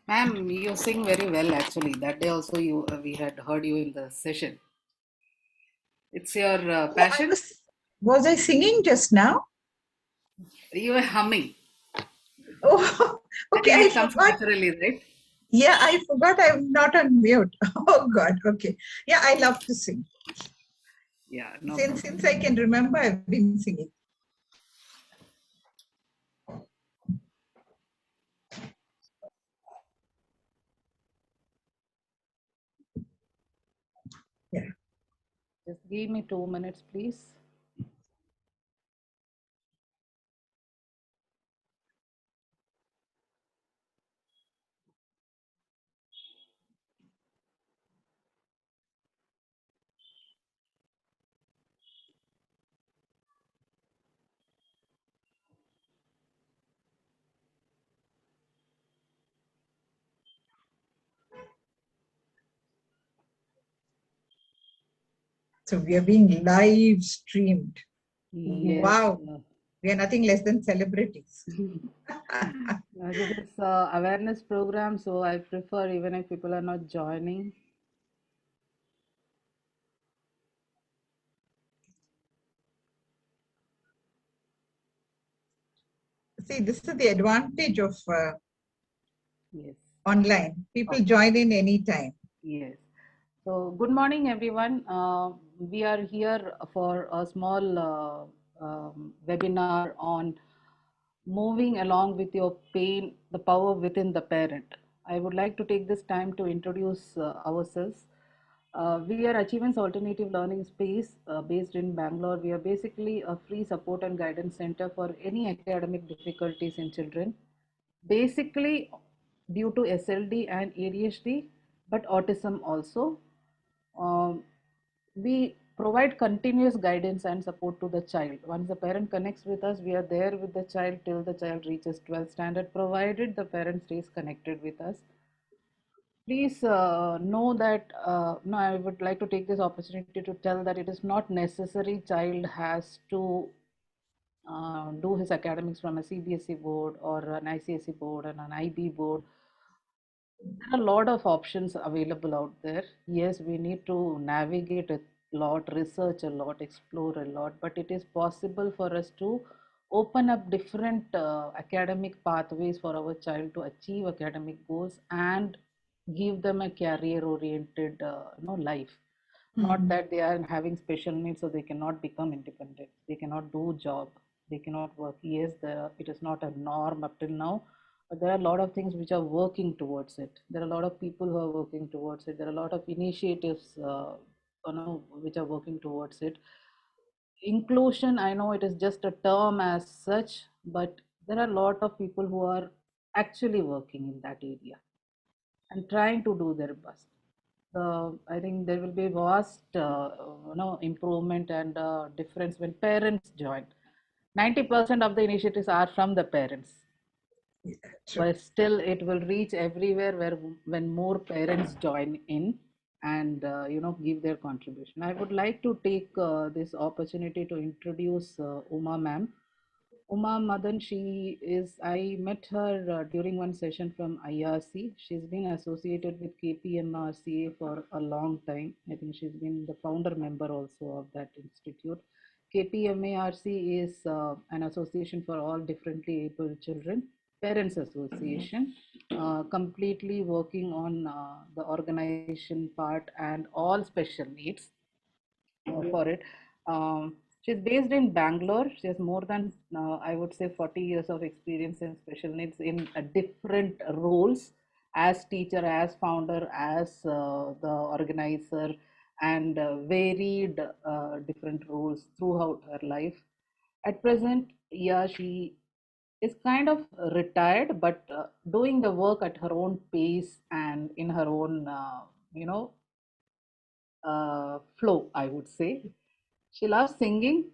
Ma'am, you sing very well actually. That day also we had heard you in the session. It's your Oh, passion. Was I singing just now? You were humming. Oh, I okay. think I it comes forgot. naturally, right? Yeah, I forgot I'm not on mute. Oh God. Okay. Yeah, I love to sing. Yeah, no Since problem. I can remember, I've been singing. Yeah. Just give me 2 minutes, please. So we are being live streamed. Yes. Wow. We are nothing less than celebrities. This is awareness program, so I prefer even if people are not joining. See, this is the advantage of Yes. online. People Okay. join in any time. Yes. So, good morning, everyone. We are here for a small webinar on moving along with your pain, the power within the parent. I would like to take this time to introduce ourselves. We are Achievements Alternative Learning Space based in Bangalore. We are basically a free support and guidance center for any academic difficulties in children, basically due to SLD and ADHD, but autism also. Um, we provide continuous guidance and support to the child. Once the parent connects with us, we are there with the child till the child reaches 12th standard, provided the parent stays connected with us. Please know that no, I would like to take this opportunity to tell that it is not necessary child has to do his academics from a CBSE board or an ICSE board and an IB board. There are a lot of options available out there. Yes, we need to navigate a lot, research a lot, explore a lot, but it is possible for us to open up different academic pathways for our child to achieve academic goals and give them a career oriented life. Not that they are having special needs so they cannot become independent, they cannot do job, they cannot work. Yes, it is not a norm up till now, but there are a lot of things which are working towards it. There are a lot of people who are working towards it. There are a lot of initiatives which are working towards it. Inclusion, I know it is just a term as such, but there are a lot of people who are actually working in that area and trying to do their best. I think there will be vast improvement and difference when parents join. 90% of the initiatives are from the parents, but still it will reach everywhere where when more parents join in and give their contribution. I would like to take this opportunity to introduce Uma ma'am. Uma Madan, she is, I met her during one session from IRC. She's been associated with KPMRCA for a long time. I think she's been the founder member also of that institute. KPMARC is an association for all differently able children, parents association, completely working on the organization part and all special needs for it. She's based in Bangalore. She has more than, I would say, 40 years of experience in special needs in different roles. as teacher, as founder, as the organizer, and varied different roles throughout her life. At present, yeah, she is kind of retired, but doing the work at her own pace and in her own, you know, flow, I would say. She loves singing,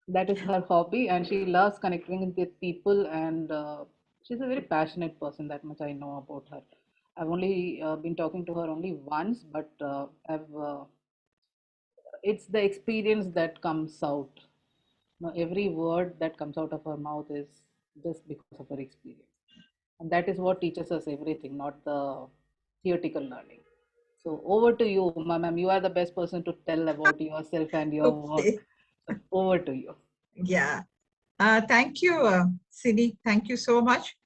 that is her hobby, and she loves connecting with people. And she's a very passionate person. That much I know about her. I've only been talking to her only once, but I've it's the experience that comes out. Now, every word that comes out of her mouth is just because of her experience, and that is what teaches us everything, not the theoretical learning. So over to you, ma'am. You are the best person to tell about yourself and your Okay. work. So over to you. Yeah. Thank you, Sini. Thank you so much.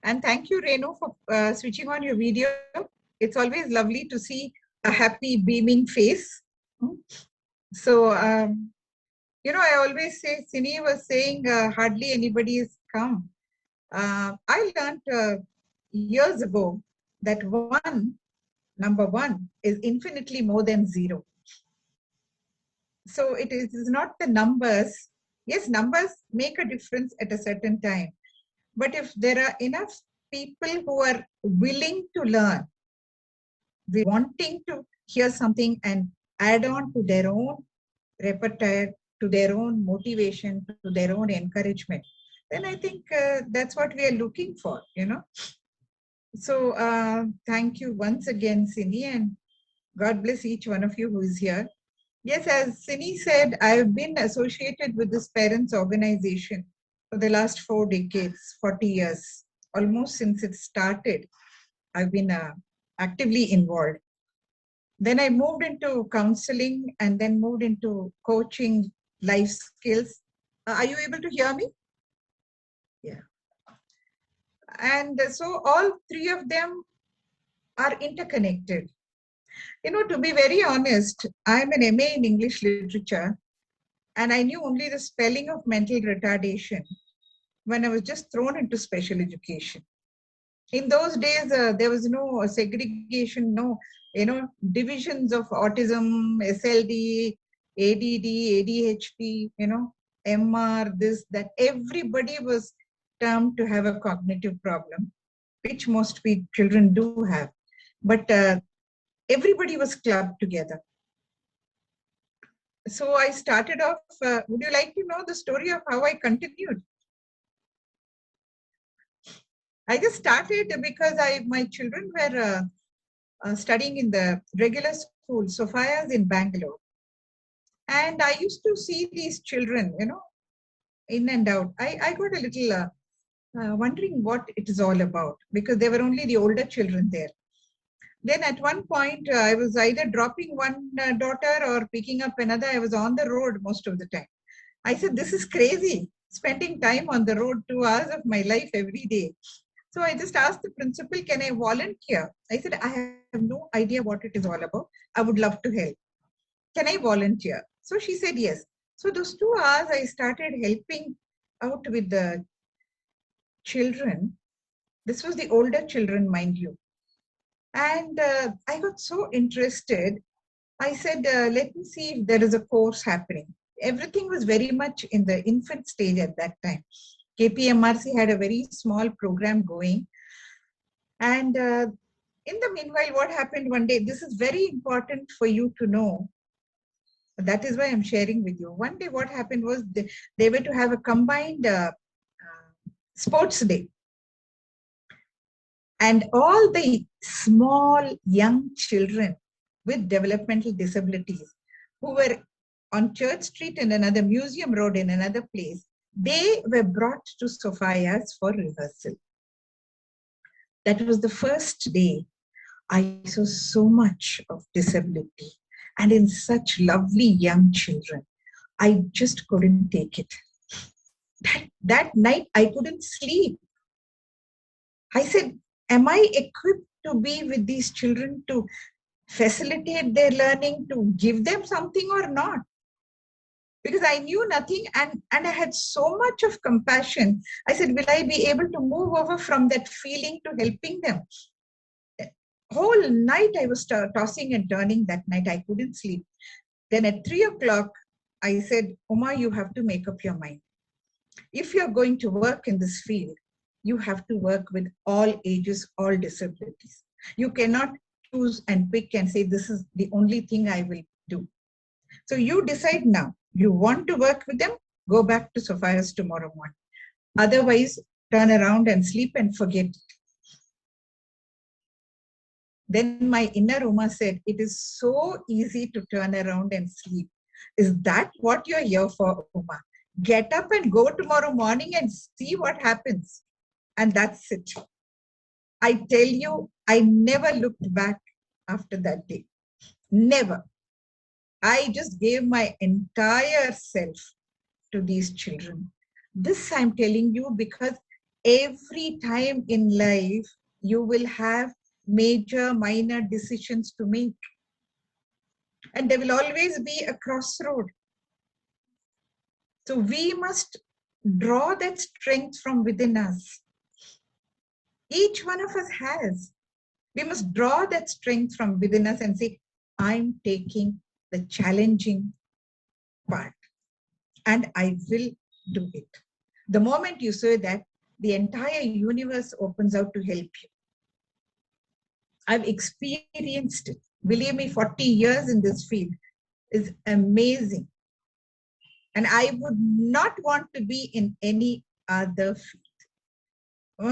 And thank you, Renu, for switching on your video. It's always lovely to see a happy, beaming face. Hmm. So, I always say, Sini was saying, hardly anybody has come. I learned years ago that number one, is infinitely more than zero. So it is not the numbers. Yes, numbers make a difference at a certain time. But if there are enough people who are willing to learn, wanting to hear something and add on to their own repertoire, to their own motivation, to their own encouragement, then I think that's what we are looking for. So thank you once again, Sini, and God bless each one of you who is here. Yes, as Sini said, I've been associated with this parents organization for the last 4 decades, 40 years, almost since it started. I've been actively involved. Then I moved into counseling and then moved into coaching life skills. Are you able to hear me? Yeah. And so all three of them are interconnected. To be very honest, I'm an MA in English literature, and I knew only the spelling of mental retardation when I was just thrown into special education. In those days, there was no segregation, no, divisions of autism, SLD, ADD, ADHD, MR, this, that. Everybody was termed to have a cognitive problem, which most children do have. But everybody was clubbed together. So I started off, would you like to know the story of how I continued? I just started because my children were studying in the regular school, Sophia's in Bangalore. And I used to see these children, in and out. I got a little wondering what it is all about because there were only the older children there. Then at one point, I was either dropping one daughter or picking up another. I was on the road most of the time. I said, this is crazy, spending time on the road 2 hours of my life every day. So I just asked the principal, can I volunteer? I said, I have no idea what it is all about. I would love to help. Can I volunteer? So she said, yes. So those 2 hours, I started helping out with the children. This was the older children, mind you. And I got so interested. I said, let me see if there is a course happening. Everything was very much in the infant stage at that time. KPMRC had a very small program going. And in the meanwhile, what happened one day, this is very important for you to know. That is why I'm sharing with you. One day, what happened was they were to have a combined sports day. And all the small young children with developmental disabilities who were on Church Street in another Museum Road in another place, they were brought to Sophia's for rehearsal. That was the first day I saw so much of disability and in such lovely young children. I just couldn't take it. That night, I couldn't sleep. I said, am I equipped to be with these children to facilitate their learning, to give them something or not? Because I knew nothing and I had so much of compassion. I said, will I be able to move over from that feeling to helping them? Whole night I was tossing and turning that night. I couldn't sleep. Then at 3 o'clock, I said, Uma, you have to make up your mind. If you're going to work in this field, you have to work with all ages, all disabilities. You cannot choose and pick and say, this is the only thing I will do. So you decide now. You want to work with them, go back to Sophia's tomorrow morning. Otherwise, turn around and sleep and forget it. Then my inner Uma said, it is so easy to turn around and sleep. Is that what you're here for, Uma? Get up and go tomorrow morning and see what happens. And that's it. I tell you, I never looked back after that day. Never. I just gave my entire self to these children. This I'm telling you because every time in life, you will have major, minor decisions to make. And there will always be a crossroad. So we must draw that strength from within us. Each one of us has. We must draw that strength from within us and say, I'm taking the challenging part and I will do it. The moment you say that, the entire universe opens out to help you. I've experienced it. Believe me, 40 years in this field is amazing. And I would not want to be in any other field.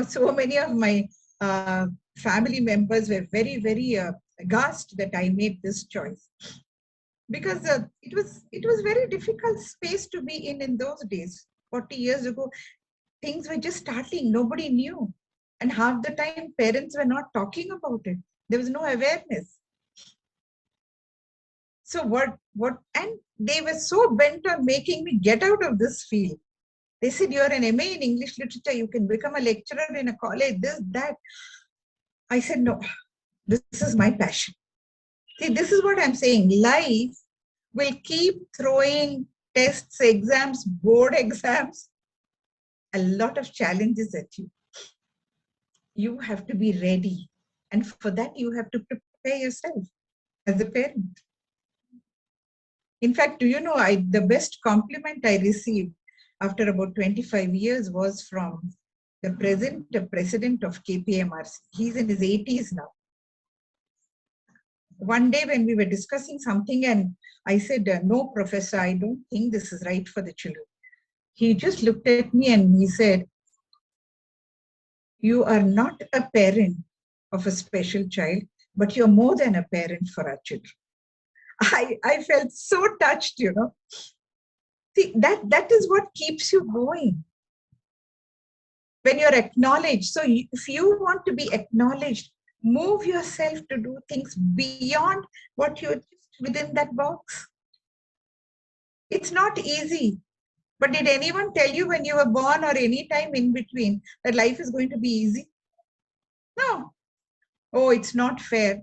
So many of my family members were very, very aghast that I made this choice. Because it was very difficult space to be in those days. 40 years ago, things were just starting. Nobody knew. And half the time, parents were not talking about it. There was no awareness. So and they were so bent on making me get out of this field. They said, you're an MA in English literature. You can become a lecturer in a college, this, that. I said, no, this is my passion. See, this is what I'm saying. Life will keep throwing tests, exams, board exams, a lot of challenges at you. You have to be ready. And for that, you have to prepare yourself as a parent. In fact, do you know, the best compliment I received after about 25 years was from the president of KPMRC. He's in his 80s now. One day when we were discussing something and I said, no, professor, I don't think this is right for the children. He just looked at me and he said, you are not a parent of a special child, but you're more than a parent for our children. I felt so touched, you know. See, that is what keeps you going. When you're acknowledged. So if you want to be acknowledged, move yourself to do things beyond what you're just within that box. It's not easy. But did anyone tell you when you were born or any time in between that life is going to be easy? No. Oh, it's not fair.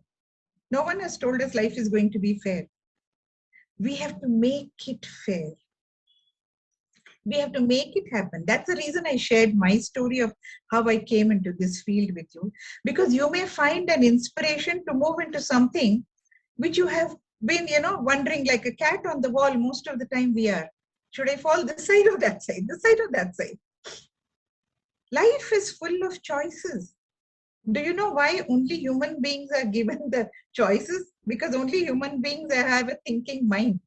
No one has told us life is going to be fair. We have to make it fair. We have to make it happen. That's the reason I shared my story of how I came into this field with you, because you may find an inspiration to move into something which you have been, you know, wondering like a cat on the wall. Most of the time we are, should I fall this side or that side, this side or that side? Life is full of choices. Do you know why only human beings are given the choices? Because only human beings have a thinking mind.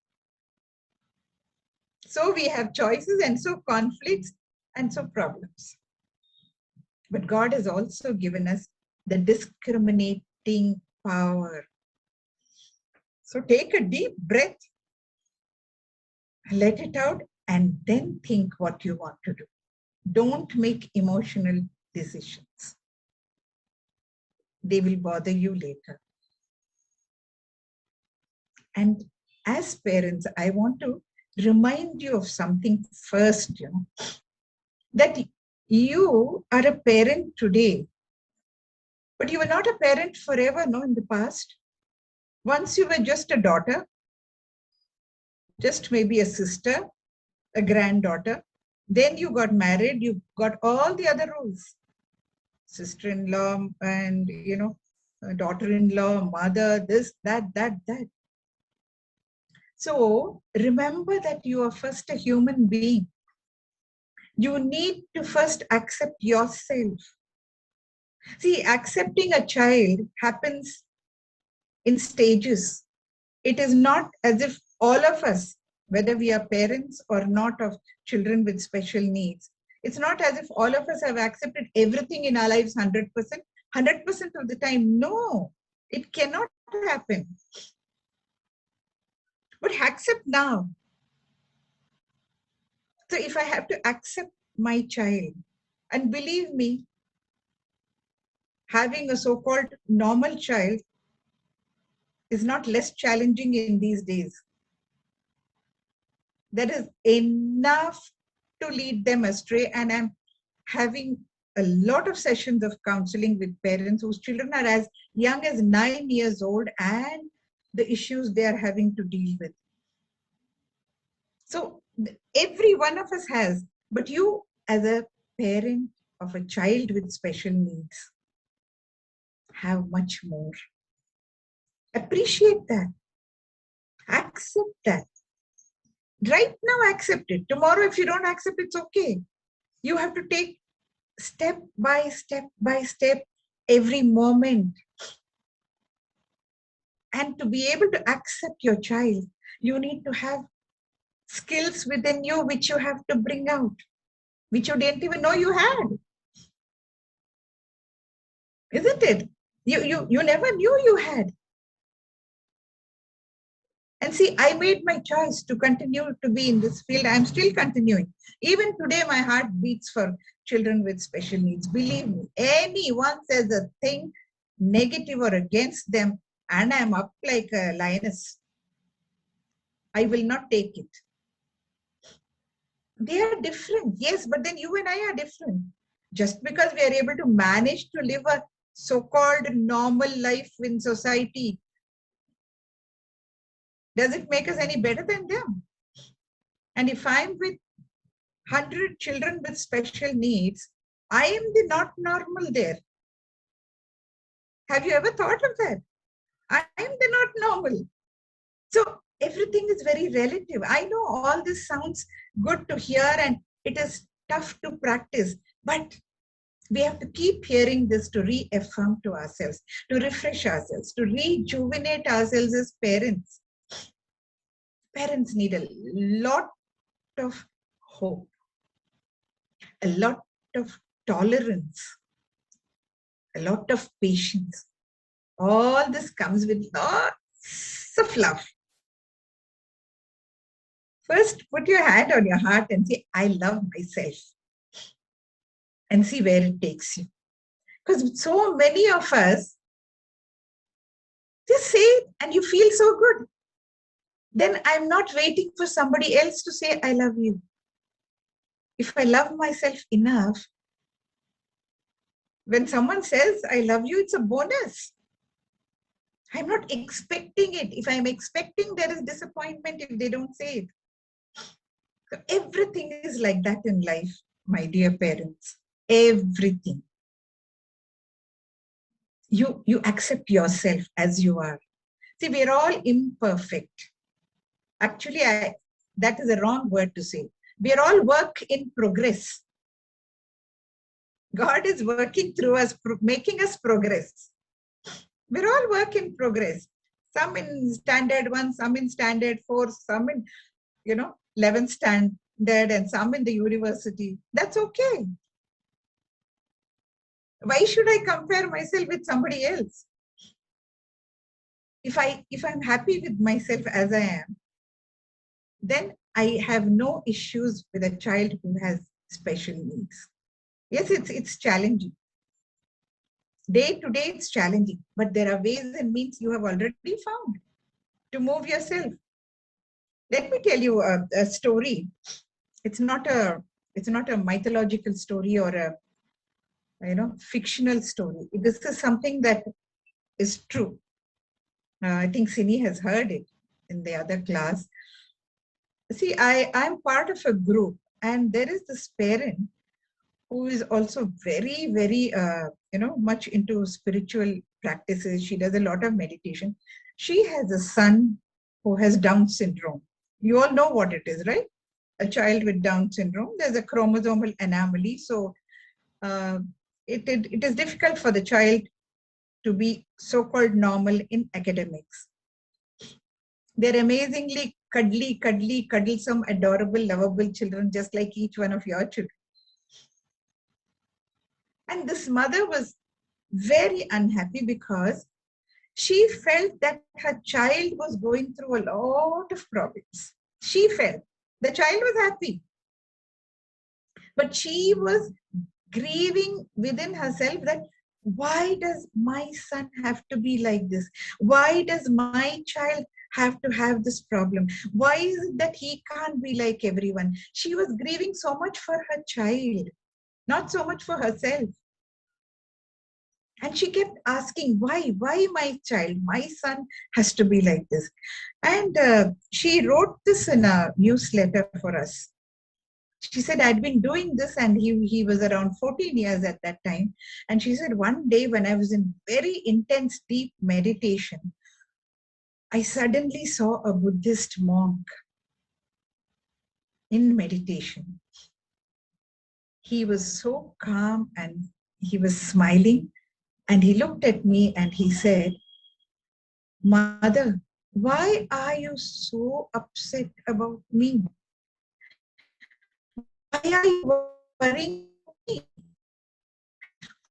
So we have choices and so conflicts and so problems. But God has also given us the discriminating power. So take a deep breath, let it out, and then think what you want to do. Don't make emotional decisions. They will bother you later. And as parents, I want to remind you of something first, you know, that you are a parent today, but you were not a parent forever, no, in the past. Once you were just a daughter, just maybe a sister, a granddaughter. Then you got married, you got all the other rules. Sister-in-law and, you know, daughter-in-law, mother, this, that. So remember that you are first a human being. You need to first accept yourself. See, accepting a child happens in stages. It is not as if all of us, whether we are parents or not of children with special needs, it's not as if all of us have accepted everything in our lives 100%, 100% of the time. No, it cannot happen. But accept now. So if I have to accept my child, and believe me, having a so-called normal child is not less challenging in these days. There is enough to lead them astray, and I'm having a lot of sessions of counseling with parents whose children are as young as 9 years old and the issues they are having to deal with. So every one of us has, but you as a parent of a child with special needs have much more. Appreciate that. Accept that. Right now, accept it. Tomorrow, if you don't accept, it's okay. You have to take step by step, every moment. And to be able to accept your child, you need to have skills within you which you have to bring out, which you didn't even know you had. Isn't it? You never knew you had. And see, I made my choice to continue to be in this field. I'm still continuing. Even today, my heart beats for children with special needs. Believe me, anyone says a thing negative or against them, and I'm up like a lioness. I will not take it. They are different, yes, but then you and I are different. Just because we are able to manage to live a so-called normal life in society, does it make us any better than them? And if I'm with 100 children with special needs, I am the not normal there. Have you ever thought of that? I am the not normal. So everything is very relative. I know all this sounds good to hear and it is tough to practice, but we have to keep hearing this to reaffirm to ourselves, to refresh ourselves, to rejuvenate ourselves as parents. Parents need a lot of hope, a lot of tolerance, a lot of patience. All this comes with lots of love. First, put your hand on your heart and say, I love myself. And see where it takes you. Because so many of us just say it and you feel so good. Then I'm not waiting for somebody else to say, I love you. If I love myself enough, when someone says, I love you, it's a bonus. I'm not expecting it. If I'm expecting, there is disappointment if they don't say it. So everything is like that in life, my dear parents. Everything. You accept yourself as you are. See, we're all imperfect. Actually, that is a wrong word to say. We're all work in progress. God is working through us, making us progress. We're all work in progress. Some in standard 1, some in standard 4, some in, 11th standard, and some in the university. That's okay. Why should I compare myself with somebody else? If I'm happy with myself as I am, then I have no issues with a child who has special needs. Yes, it's challenging. Day to day, it's challenging, but there are ways and means you have already found to move yourself. Let me tell you a story. It's not a mythological story or a fictional story. This is something that is true. I think Sini has heard it in the other class. See, I'm part of a group, and there is this parent who is also very, very, much into spiritual practices. She does a lot of meditation. She has a son who has Down syndrome. You all know what it is, right? A child with Down syndrome. There's a chromosomal anomaly. So it is difficult for the child to be so-called normal in academics. They're amazingly cuddly, cuddlesome, adorable, lovable children, just like each one of your children. And this mother was very unhappy because she felt that her child was going through a lot of problems. She felt the child was happy, but she was grieving within herself that why does my son have to be like this? Why does my child have to have this problem? Why is it that he can't be like everyone? She was grieving so much for her child, not so much for herself. And she kept asking, why my child, my son has to be like this? And she wrote this in a newsletter for us. She said, I'd been doing this, and he was around 14 years at that time. And she said, one day when I was in very intense, deep meditation, I suddenly saw a Buddhist monk in meditation. He was so calm and he was smiling. And he looked at me and he said, Mother, why are you so upset about me? Why are you worrying me?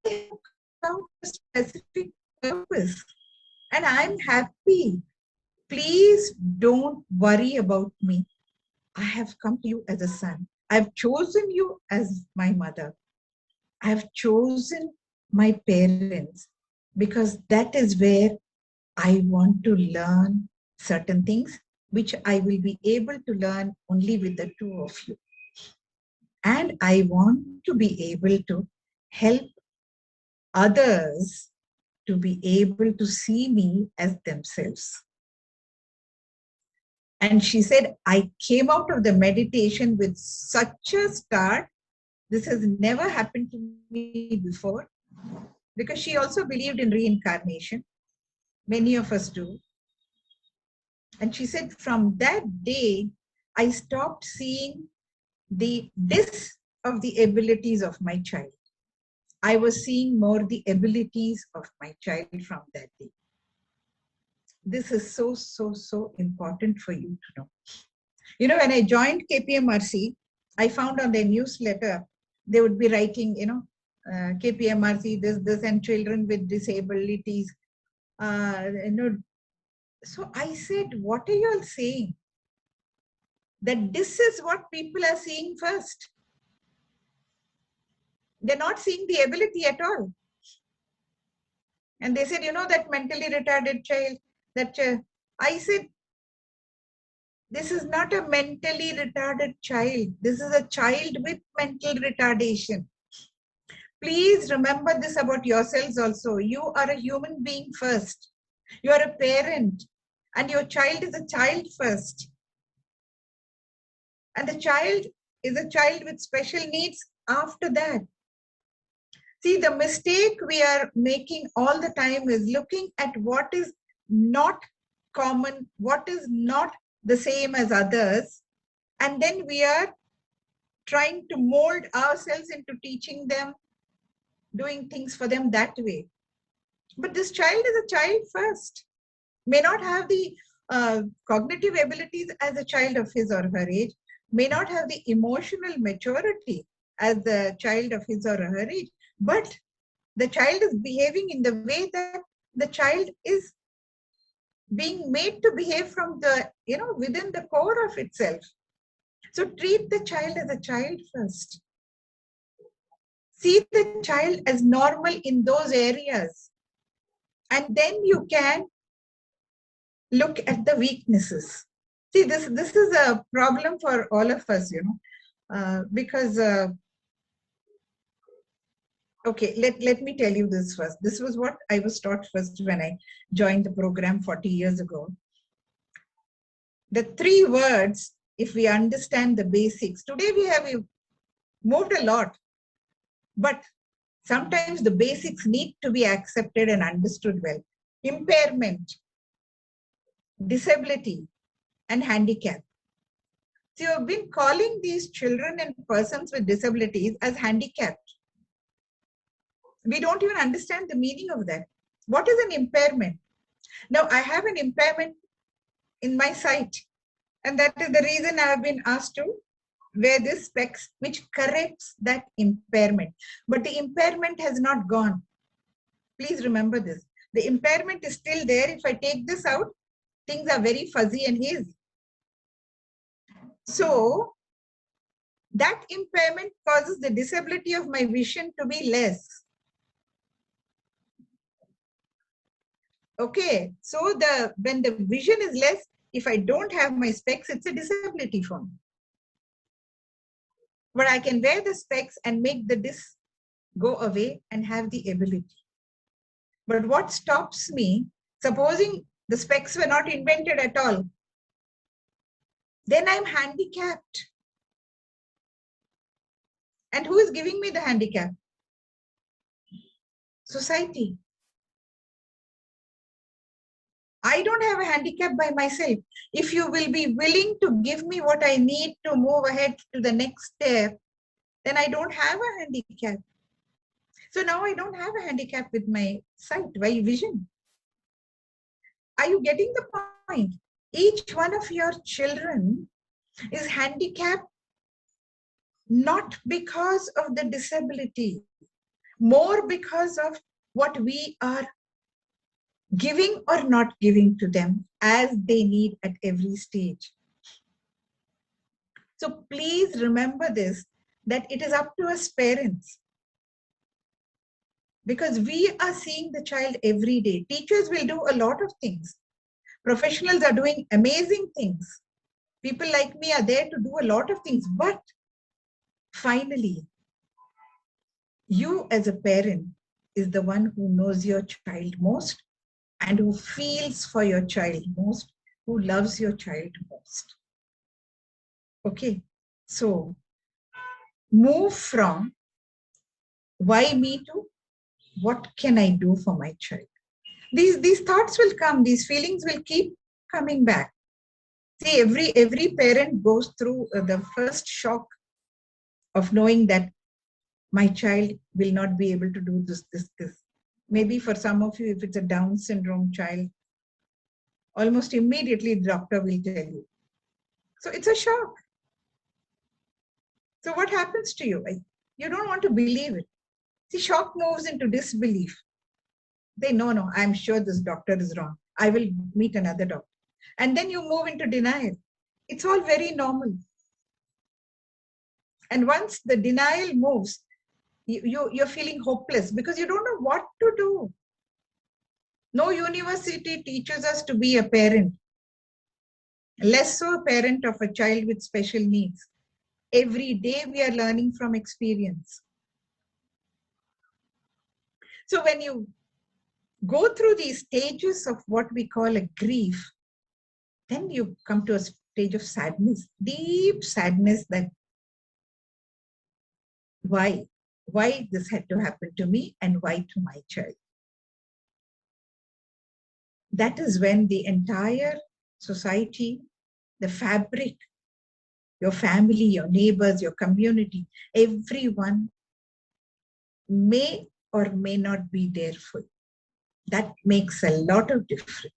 I have come for a specific purpose and I'm happy. Please don't worry about me. I have come to you as a son. I've chosen you as my mother. I've chosen my parents because that is where I want to learn certain things which I will be able to learn only with the two of you. And I want to be able to help others to be able to see me as themselves. And she said, I came out of the meditation with such a start. This has never happened to me before, because she also believed in reincarnation. Many of us do. And she said, from that day, I stopped seeing the of the abilities of my child. I was seeing more the abilities of my child from that day. This is so important for you to know. You know, when I joined KPMRC, I found on their newsletter, they would be writing, KPMRC, this, and children with disabilities. So I said, what are you all saying? That this is what people are seeing first. They're not seeing the ability at all. And they said, that mentally retarded child, I said, this is not a mentally retarded child. This is a child with mental retardation. Please remember this about yourselves also. You are a human being first. You are a parent, and your child is a child first. And the child is a child with special needs after that. See, the mistake we are making all the time is looking at what is not common, what is not the same as others, and then we are trying to mold ourselves into teaching them, doing things for them that way. But this child is a child first. May not have the cognitive abilities as a child of his or her age, may not have the emotional maturity as the child of his or her age, but the child is behaving in the way that the child is being made to behave from the, within the core of itself. So treat the child as a child first. See the child as normal in those areas. And then you can look at the weaknesses. See, this is a problem for all of us, because, okay, let me tell you this first. This was what I was taught first when I joined the program 40 years ago. The 3 words, if we understand the basics, today we have moved a lot, but Sometimes the basics need to be accepted and understood well. Impairment, disability, and handicap. So you have been calling these children and persons with disabilities as handicapped. We don't even understand the meaning of that. What is an impairment? Now, I have an impairment in my sight, and that is the reason I have been asked to wear this specs, which corrects that impairment. But the impairment has not gone. Please remember this. The impairment is still there. If I take this out, things are very fuzzy and hazy. So that impairment causes the disability of my vision to be less. Okay, so when the vision is less, if I don't have my specs, it's a disability for me. But I can wear the specs and make the dis go away and have the ability. But what stops me, supposing the specs were not invented at all, then I'm handicapped. And who is giving me the handicap? Society. I don't have a handicap by myself. If you will be willing to give me what I need to move ahead to the next step, then I don't have a handicap. So now I don't have a handicap with my sight, my vision. Are you getting the point? Each one of your children is handicapped not because of the disability, more because of what we are giving or not giving to them as they need at every stage. So please remember this, that it is up to us parents, because we are seeing the child every day. Teachers will do a lot of things. Professionals are doing amazing things. People like me are there to do a lot of things. But finally, you as a parent is the one who knows your child most and who feels for your child most, who loves your child most. Okay, so move from why me to what can I do for my child. These thoughts will come, these feelings will keep coming back. See, every parent goes through the first shock of knowing that my child will not be able to do this. Maybe for some of you, if it's a Down syndrome child, almost immediately the doctor will tell you. So it's a shock. So what happens to you? You don't want to believe it. See, shock moves into disbelief. They know, no, I'm sure this doctor is wrong. I will meet another doctor. And then you move into denial. It's all very normal. And once the denial moves, you're feeling hopeless because you don't know what to do. No university teaches us to be a parent, less so a parent of a child with special needs. Every day we are learning from experience. So when you go through these stages of what we call a grief, then you come to a stage of sadness, deep sadness, that why this had to happen to me and why to my child. That is when the entire society, the fabric, your family, your neighbors, your community, everyone may or may not be there for you. That makes a lot of difference.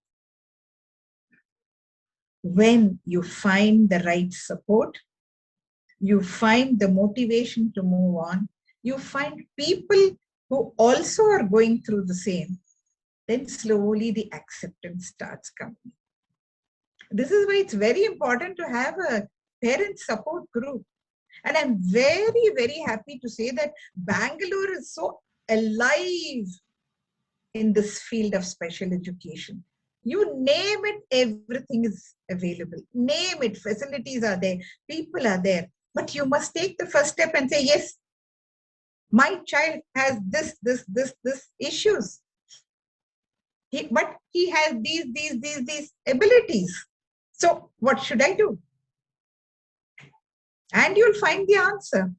When you find the right support, you find the motivation to move on, you find people who also are going through the same, then slowly the acceptance starts coming. This is why it's very important to have a parent support group. And I'm very, very happy to say that Bangalore is so alive in this field of special education. You name it, everything is available. Name it, facilities are there, people are there. But you must take the first step and say, yes, my child has this issues. But he has these abilities. So what should I do? And you'll find the answer.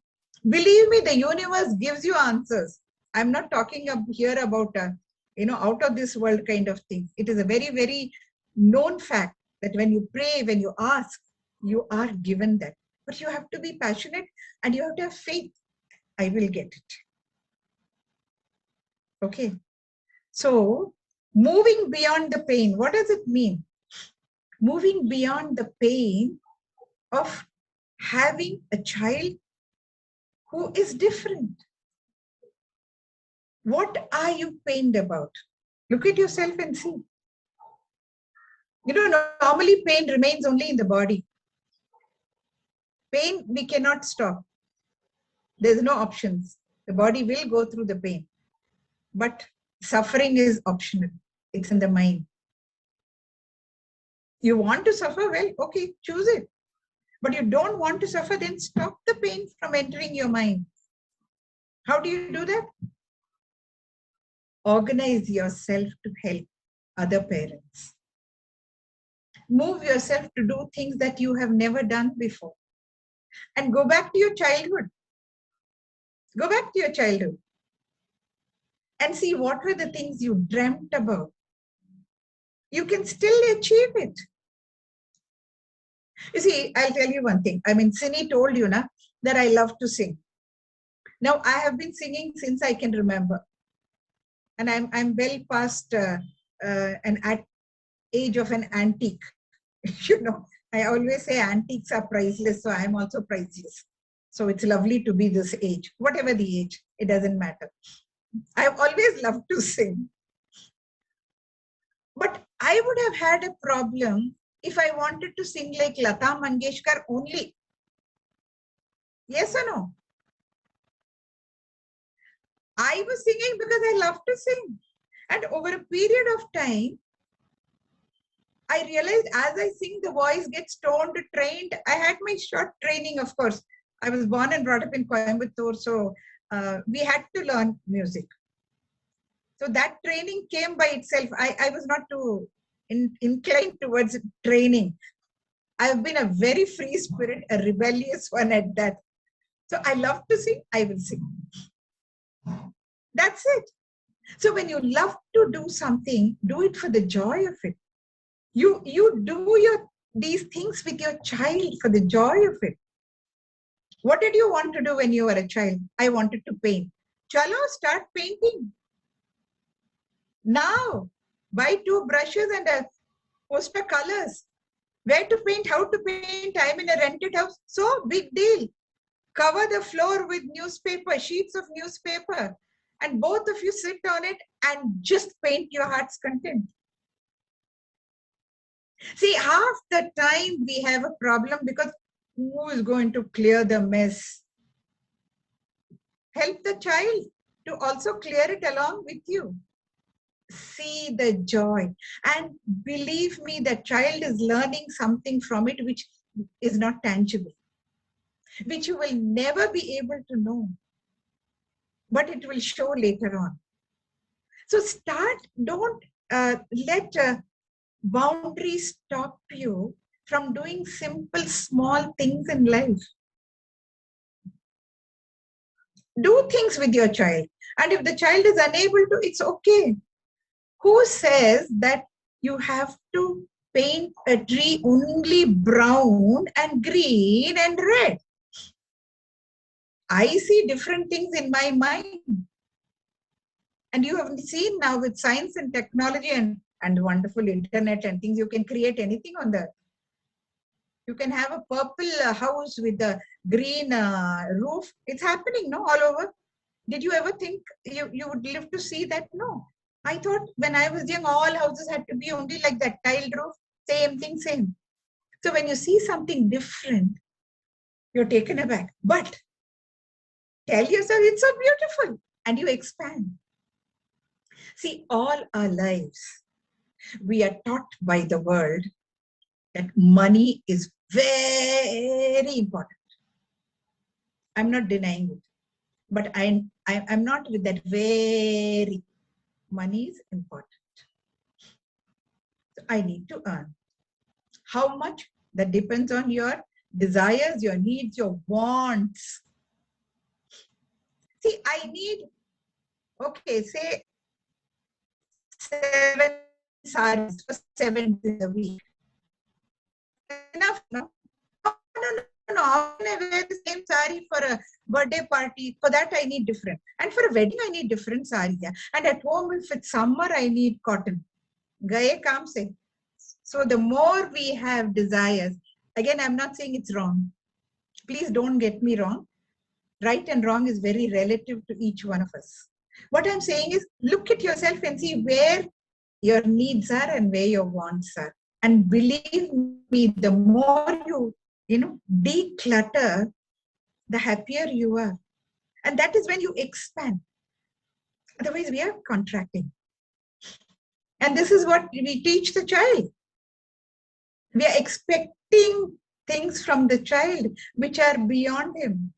Believe me, the universe gives you answers. I'm not talking here about, out of this world kind of thing. It is a very, very known fact that when you pray, when you ask, you are given that. But you have to be passionate and you have to have faith. I will get it. Okay. So moving beyond the pain, what does it mean? Moving beyond the pain of having a child who is different. What are you pained about? Look at yourself and see. Normally pain remains only in the body. Pain, we cannot stop. There's no options. The body will go through the pain. But suffering is optional. It's in the mind. You want to suffer? Well, okay, choose it. But you don't want to suffer, then stop the pain from entering your mind. How do you do that? Organize yourself to help other parents. Move yourself to do things that you have never done before. And go back to your childhood. Go back to your childhood. And see what were the things you dreamt about. You can still achieve it. You see, I'll tell you one thing. I mean, Sini told you that I love to sing. Now, I have been singing since I can remember. And I'm well past an age of an antique. I always say antiques are priceless, so I'm also priceless. So it's lovely to be this age. Whatever the age, it doesn't matter. I've always loved to sing. But I would have had a problem if I wanted to sing like Lata Mangeshkar only. Yes or no? I was singing because I love to sing. And over a period of time, I realized as I sing, the voice gets toned, trained. I had my short training, of course. I was born and brought up in Coimbatore, so we had to learn music. So that training came by itself. I was not too inclined towards training. I've been a very free spirit, a rebellious one at that. So I love to sing, I will sing. That's it. So when you love to do something, do it for the joy of it. You do these things with your child for the joy of it. What did you want to do when you were a child? I wanted to paint. Chalo, start painting. Now, buy 2 brushes and a poster colors. Where to paint, how to paint. I'm in a rented house. So big deal. Cover the floor with newspaper, sheets of newspaper. And both of you sit on it and just paint your heart's content. See, half the time we have a problem because who is going to clear the mess? Help the child to also clear it along with you. See the joy. And believe me, the child is learning something from it which is not tangible, which you will never be able to know, but it will show later on. So don't let boundaries stop you from doing simple, small things in life. Do things with your child. And if the child is unable to, it's okay. Who says that you have to paint a tree only brown and green and red? I see different things in my mind. And you have seen now with science and technology and wonderful internet and things, you can create anything on that. You can have a purple house with a green roof. It's happening, no, all over. Did you ever think you would live to see that? No. I thought when I was young, all houses had to be only like that, tiled roof, same thing, same. So when you see something different, you're taken aback. But tell yourself it's so beautiful and you expand. See, all our lives, we are taught by the world that money is very important. I'm not denying it, but I'm not with that very. Money is important. So I need to earn. How much? That depends on your desires, your needs, your wants. See, I need Okay, say 7 saris for 7 days a week. Enough, no? No. How can I wear the same sari for a birthday party? For that, I need different. And for a wedding, I need different sari. Yeah? And at home, if it's summer, I need cotton. Gaye kaam se. So the more we have desires, again, I'm not saying it's wrong. Please don't get me wrong. Right and wrong is very relative to each one of us. What I'm saying is look at yourself and see where your needs are and where your wants are. And believe me, the more you declutter, the happier you are. And that is when you expand. Otherwise, we are contracting. And this is what we teach the child. We are expecting things from the child which are beyond him.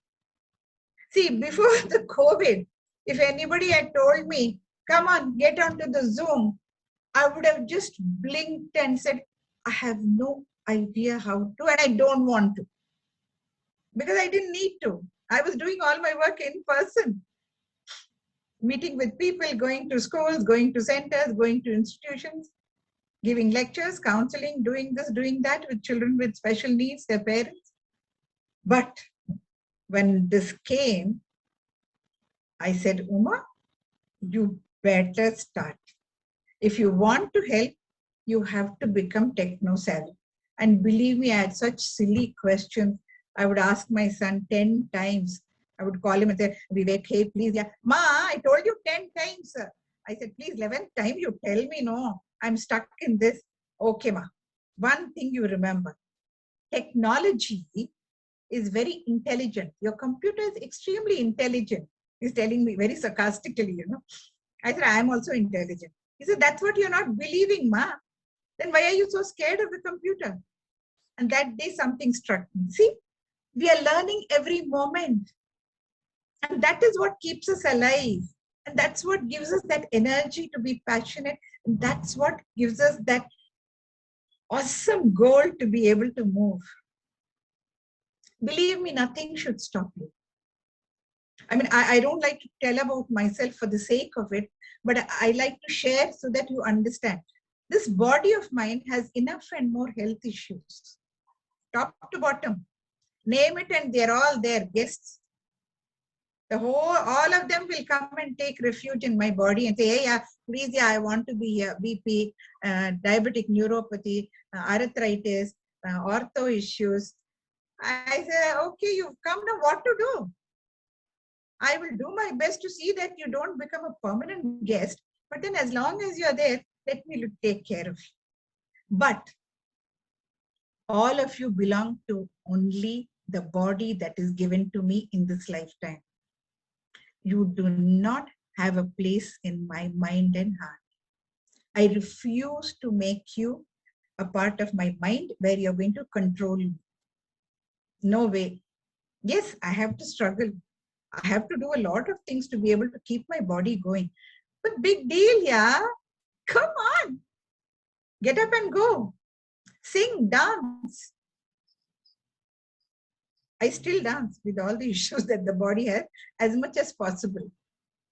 See, before the COVID, if anybody had told me, come on, get onto the Zoom, I would have just blinked and said, I have no idea how to, and I don't want to. Because I didn't need to. I was doing all my work in person. Meeting with people, going to schools, going to centers, going to institutions, giving lectures, counseling, doing this, doing that with children with special needs, their parents. But when this came, I said, Uma, you better start. If you want to help, you have to become techno-savvy. And believe me, I had such silly questions. I would ask my son 10 times. I would call him and say, Vivek, hey, please, yeah. Ma, I told you 10 times. Sir. I said, please, 11th time you tell me, no, I'm stuck in this. Okay, ma. One thing you remember, technology is very intelligent. Your computer is extremely intelligent. He's telling me very sarcastically, I said, I am also intelligent. He said, that's what you're not believing, ma. Then why are you so scared of the computer? And that day something struck me. See, we are learning every moment. And that is what keeps us alive. And that's what gives us that energy to be passionate. And that's what gives us that awesome goal to be able to move. Believe me, nothing should stop you. I mean, I don't like to tell about myself for the sake of it, but I like to share so that you understand. This body of mine has enough and more health issues, top to bottom. Name it and they're all there, guests. All of them will come and take refuge in my body and say, hey, yeah, please, yeah, I want to be BP, diabetic neuropathy, arthritis, ortho issues. I say, okay, you've come now, what to do? I will do my best to see that you don't become a permanent guest, but then as long as you're there, let me take care of you. But all of you belong to only the body that is given to me in this lifetime. You do not have a place in my mind and heart. I refuse to make you a part of my mind where you're going to control me. No way. Yes, I have to struggle. I have to do a lot of things to be able to keep my body going. But big deal, yeah. Come on. Get up and go. Sing, dance. I still dance with all the issues that the body has as much as possible.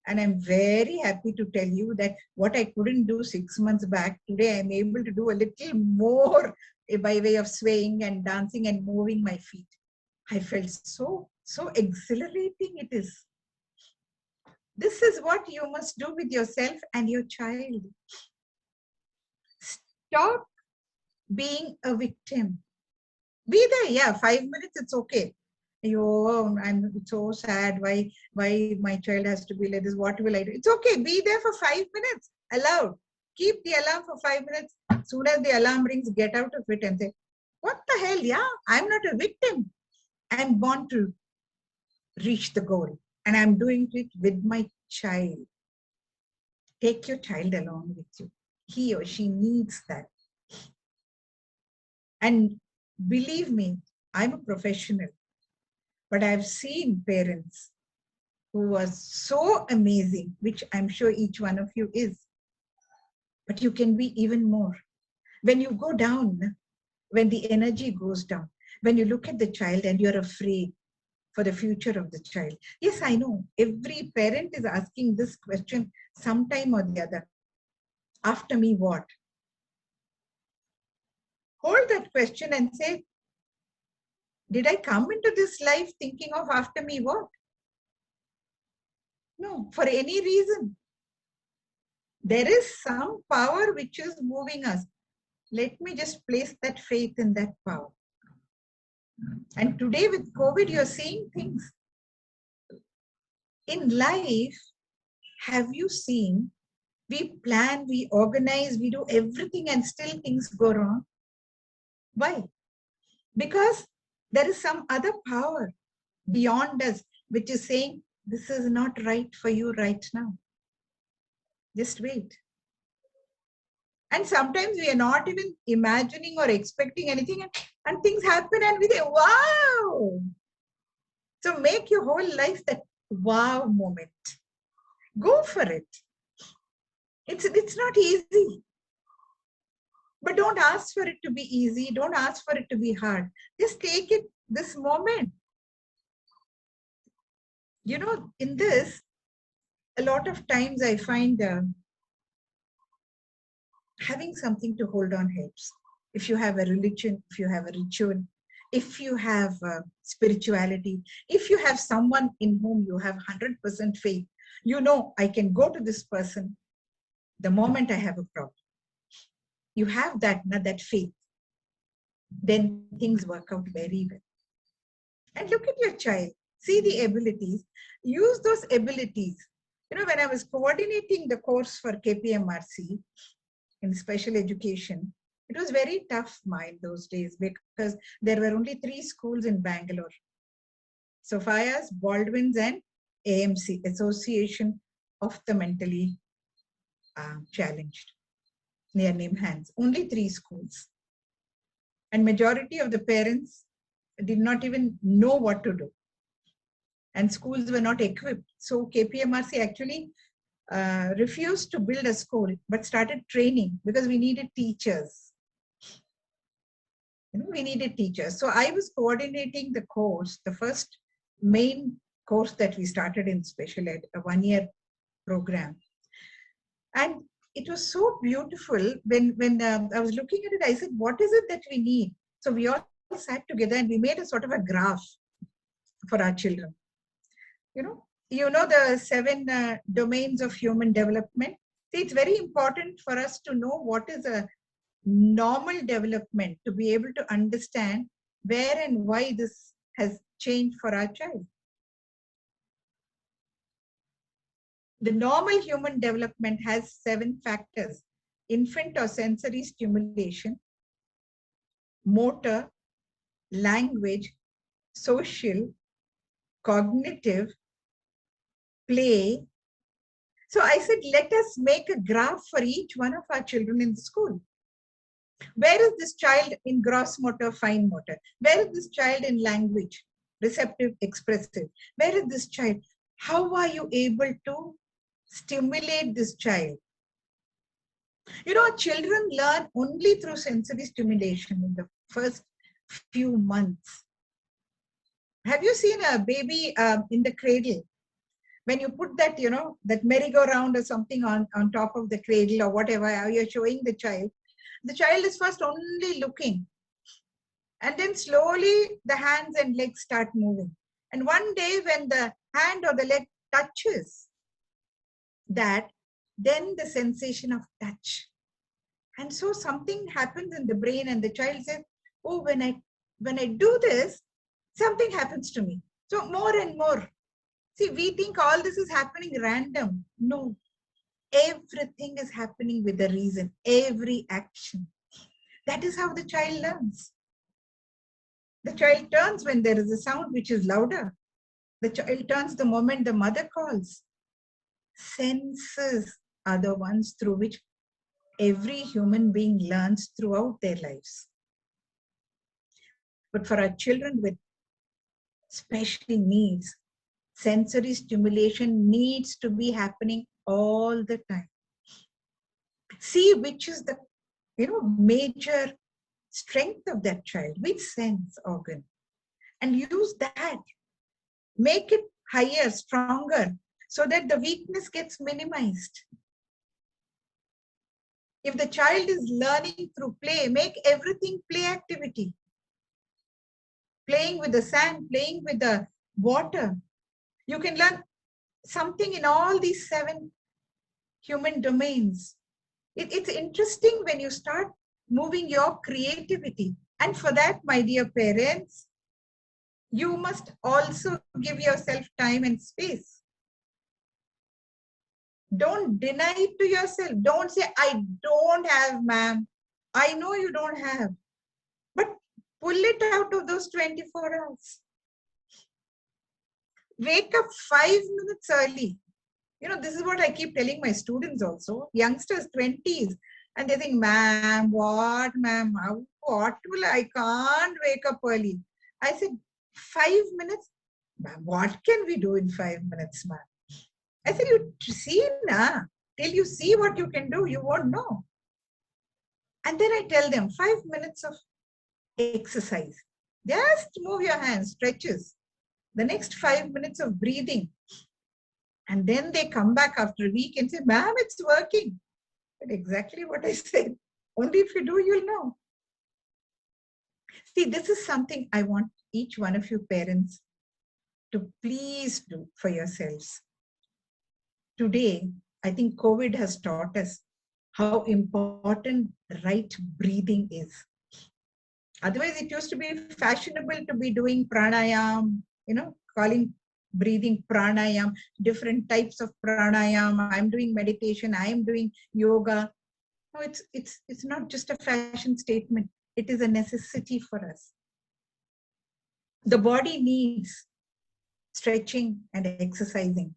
And I'm very happy to tell you that what I couldn't do 6 months back, today I'm able to do a little more by way of swaying and dancing and moving my feet. I felt so exhilarating it is. This is what you must do with yourself and your child. Stop being a victim. Be there, yeah, 5 minutes, it's okay. I'm so sad. Why my child has to be like this? What will I do? It's okay. Be there for 5 minutes. Allowed. Keep the alarm for 5 minutes. As soon as the alarm rings, get out of it and say, what the hell? Yeah, I'm not a victim. I'm born to reach the goal. And I'm doing it with my child. Take your child along with you. He or she needs that. And believe me, I'm a professional. But I've seen parents who are so amazing, which I'm sure each one of you is. But you can be even more. When you go down, when the energy goes down, when you look at the child and you're afraid, for the future of the child. Yes, I know every parent is asking this question sometime or the other. After me, what? Hold that question and say, did I come into this life thinking of after me what? No, for any reason. There is some power which is moving us. Let me just place that faith in that power. And today with COVID, you're seeing things. In life, have you seen, we plan, we organize, we do everything and still things go wrong? Why? Because there is some other power beyond us which is saying, this is not right for you right now. Just wait. And sometimes we are not even imagining or expecting anything, and things happen and we say, wow. So make your whole life that wow moment. Go for it. It's not easy. But don't ask for it to be easy. Don't ask for it to be hard. Just take it this moment. You know, in this, a lot of times I find having something to hold on helps. If you have a religion, if you have a ritual, if you have spirituality, if you have someone in whom you have 100% faith, you know, I can go to this person the moment I have a problem. You have that faith, then things work out very well. And look at your child, see the abilities, use those abilities. You know, when I was coordinating the course for KPMRC in special education, it was very tough in those days because there were only 3 schools in Bangalore. Sophia's, Baldwin's and AMC, Association of the Mentally Challenged, near NIMHANS. Only 3 schools. And majority of the parents did not even know what to do. And schools were not equipped. So KPMRC actually refused to build a school, but started training because we needed teachers. You know, we needed teachers. So I was coordinating the course, the first main course that we started in special ed, a 1-year program. And it was so beautiful when I was looking at it, I said, what is it that we need? So we all sat together and we made a sort of a graph for our children. You know the 7 domains of human development. See, it's very important for us to know what is a normal development, to be able to understand where and why this has changed for our child. The normal human development has 7 factors: infant or sensory stimulation, motor, language, social, cognitive, play. So I said, let us make a graph for each one of our children in school. Where is this child in gross motor, fine motor? Where is this child in language, receptive, expressive? Where is this child? How are you able to stimulate this child? You know, children learn only through sensory stimulation in the first few months. Have you seen a baby in the cradle? When you put that, you know, that merry-go-round or something on top of the cradle or whatever, how you're showing the child is first only looking. And then slowly the hands and legs start moving. And one day when the hand or the leg touches that, then the sensation of touch. And so something happens in the brain and the child says, oh, when I do this, something happens to me. So more and more. See, we think all this is happening random. No, everything is happening with a reason, every action. That is how the child learns. The child turns when there is a sound which is louder. The child turns the moment the mother calls. Senses are the ones through which every human being learns throughout their lives. But for our children with special needs, sensory stimulation needs to be happening all the time. See which is the major strength of that child, which sense organ, and use that. Make it higher, stronger, so that the weakness gets minimized. If the child is learning through play, make everything play activity. Playing with the sand, playing with the water. You can learn something in all these 7 human domains. It's interesting when you start moving your creativity. And for that, my dear parents, you must also give yourself time and space. Don't deny it to yourself. Don't say, I don't have, ma'am. I know you don't have. But pull it out of those 24 hours. Wake up 5 minutes early. You know, this is what I keep telling my students also, youngsters, 20s. And they think, ma'am, what, ma'am? What will I can't wake up early? I said, 5 minutes? Ma'am, what can we do in 5 minutes, ma'am? I said, you see, na, till you see what you can do, you won't know. And then I tell them 5 minutes of exercise. Just move your hands, stretches. The next 5 minutes of breathing. And then they come back after a week and say, ma'am, it's working. But exactly what I said. Only if you do, you'll know. See, this is something I want each one of you parents to please do for yourselves. Today, I think COVID has taught us how important right breathing is. Otherwise, it used to be fashionable to be doing pranayam, calling breathing pranayam, different types of pranayam. I'm doing meditation, I'm doing yoga. No, it's not just a fashion statement. It is a necessity for us. The body needs stretching and exercising.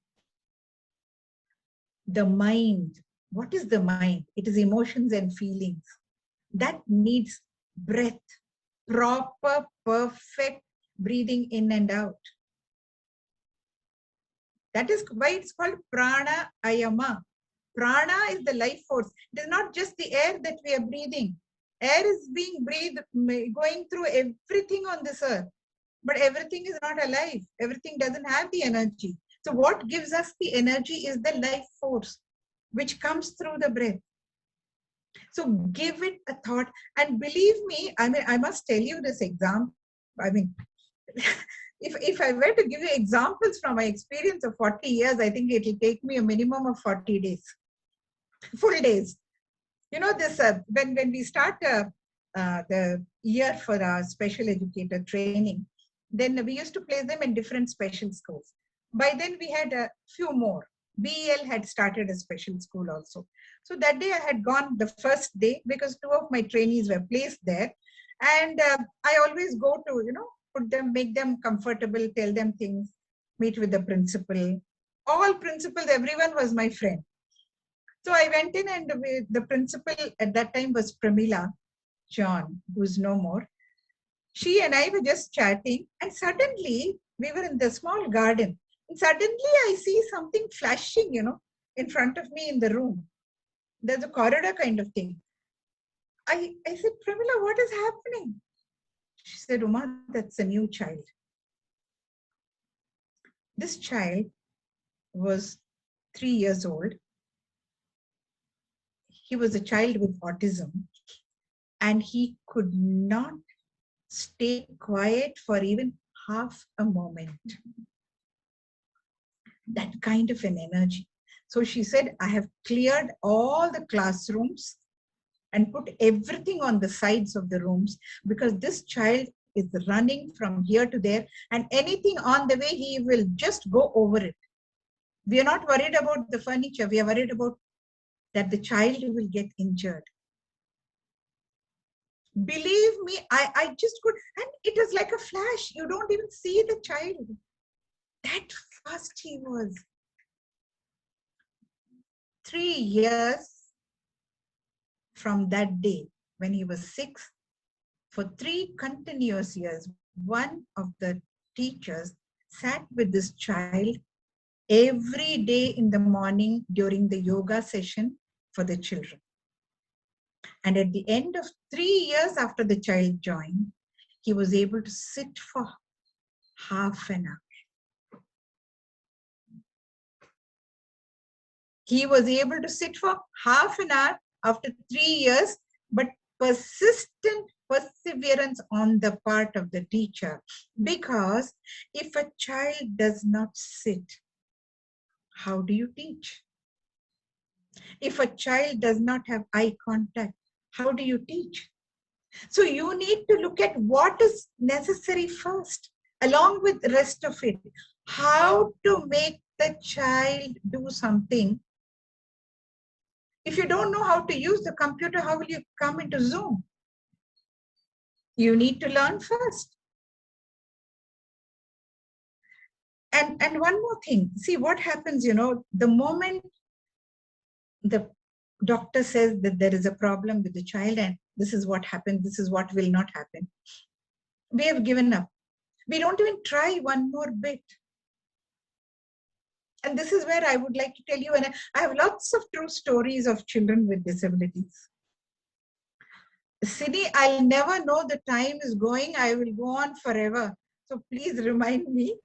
The mind, what is the mind? It is emotions and feelings. That needs breath, proper, perfect breathing in and out. That is why it's called prana ayama. Prana is the life force. It is not just the air that we are breathing. Air is being breathed, going through everything on this earth. But everything is not alive. Everything doesn't have the energy. So what gives us the energy is the life force, which comes through the breath. So give it a thought. And believe me, I must tell you this example. If I were to give you examples from my experience of 40 years, I think it will take me a minimum of 40 days, full days. You know, this when we start the year for our special educator training, then we used to place them in different special schools. By then we had a few more. BEL had started a special school also. So that day I had gone the first day because 2 of my trainees were placed there. And I always go to, put them, make them comfortable, tell them things, meet with the principal. All principals, everyone was my friend. So I went in and the principal at that time was Pramila John, who's no more. She and I were just chatting and suddenly we were in the small garden. And suddenly I see something flashing, in front of me in the room. There's a corridor kind of thing. I said, Pramila, what is happening? She said, Uma, that's a new child. This child was 3 years old. He was a child with autism and he could not stay quiet for even half a moment. That kind of an energy. So she said, I have cleared all the classrooms and put everything on the sides of the rooms because this child is running from here to there and anything on the way, he will just go over it. We are not worried about the furniture. We are worried about that the child will get injured. Believe me, I just could, and it was like a flash. You don't even see the child. That fast he was. 3 years from that day, when he was 6, for 3 continuous years, one of the teachers sat with this child every day in the morning during the yoga session for the children. And at the end of 3 years after the child joined, he was able to sit for half an hour. He was able to sit for half an hour after 3 years, but persistent perseverance on the part of the teacher. Because if a child does not sit, how do you teach? If a child does not have eye contact, how do you teach? So you need to look at what is necessary first, along with the rest of it. How to make the child do something. If you don't know how to use the computer, how will you come into Zoom? You need to learn first. And one more thing, see what happens, the moment the doctor says that there is a problem with the child and this is what happened, this is what will not happen, we have given up. We don't even try one more bit. And this is where I would like to tell you, and I have lots of true stories of children with disabilities. Sini, I'll never know the time is going. I will go on forever. So please remind me.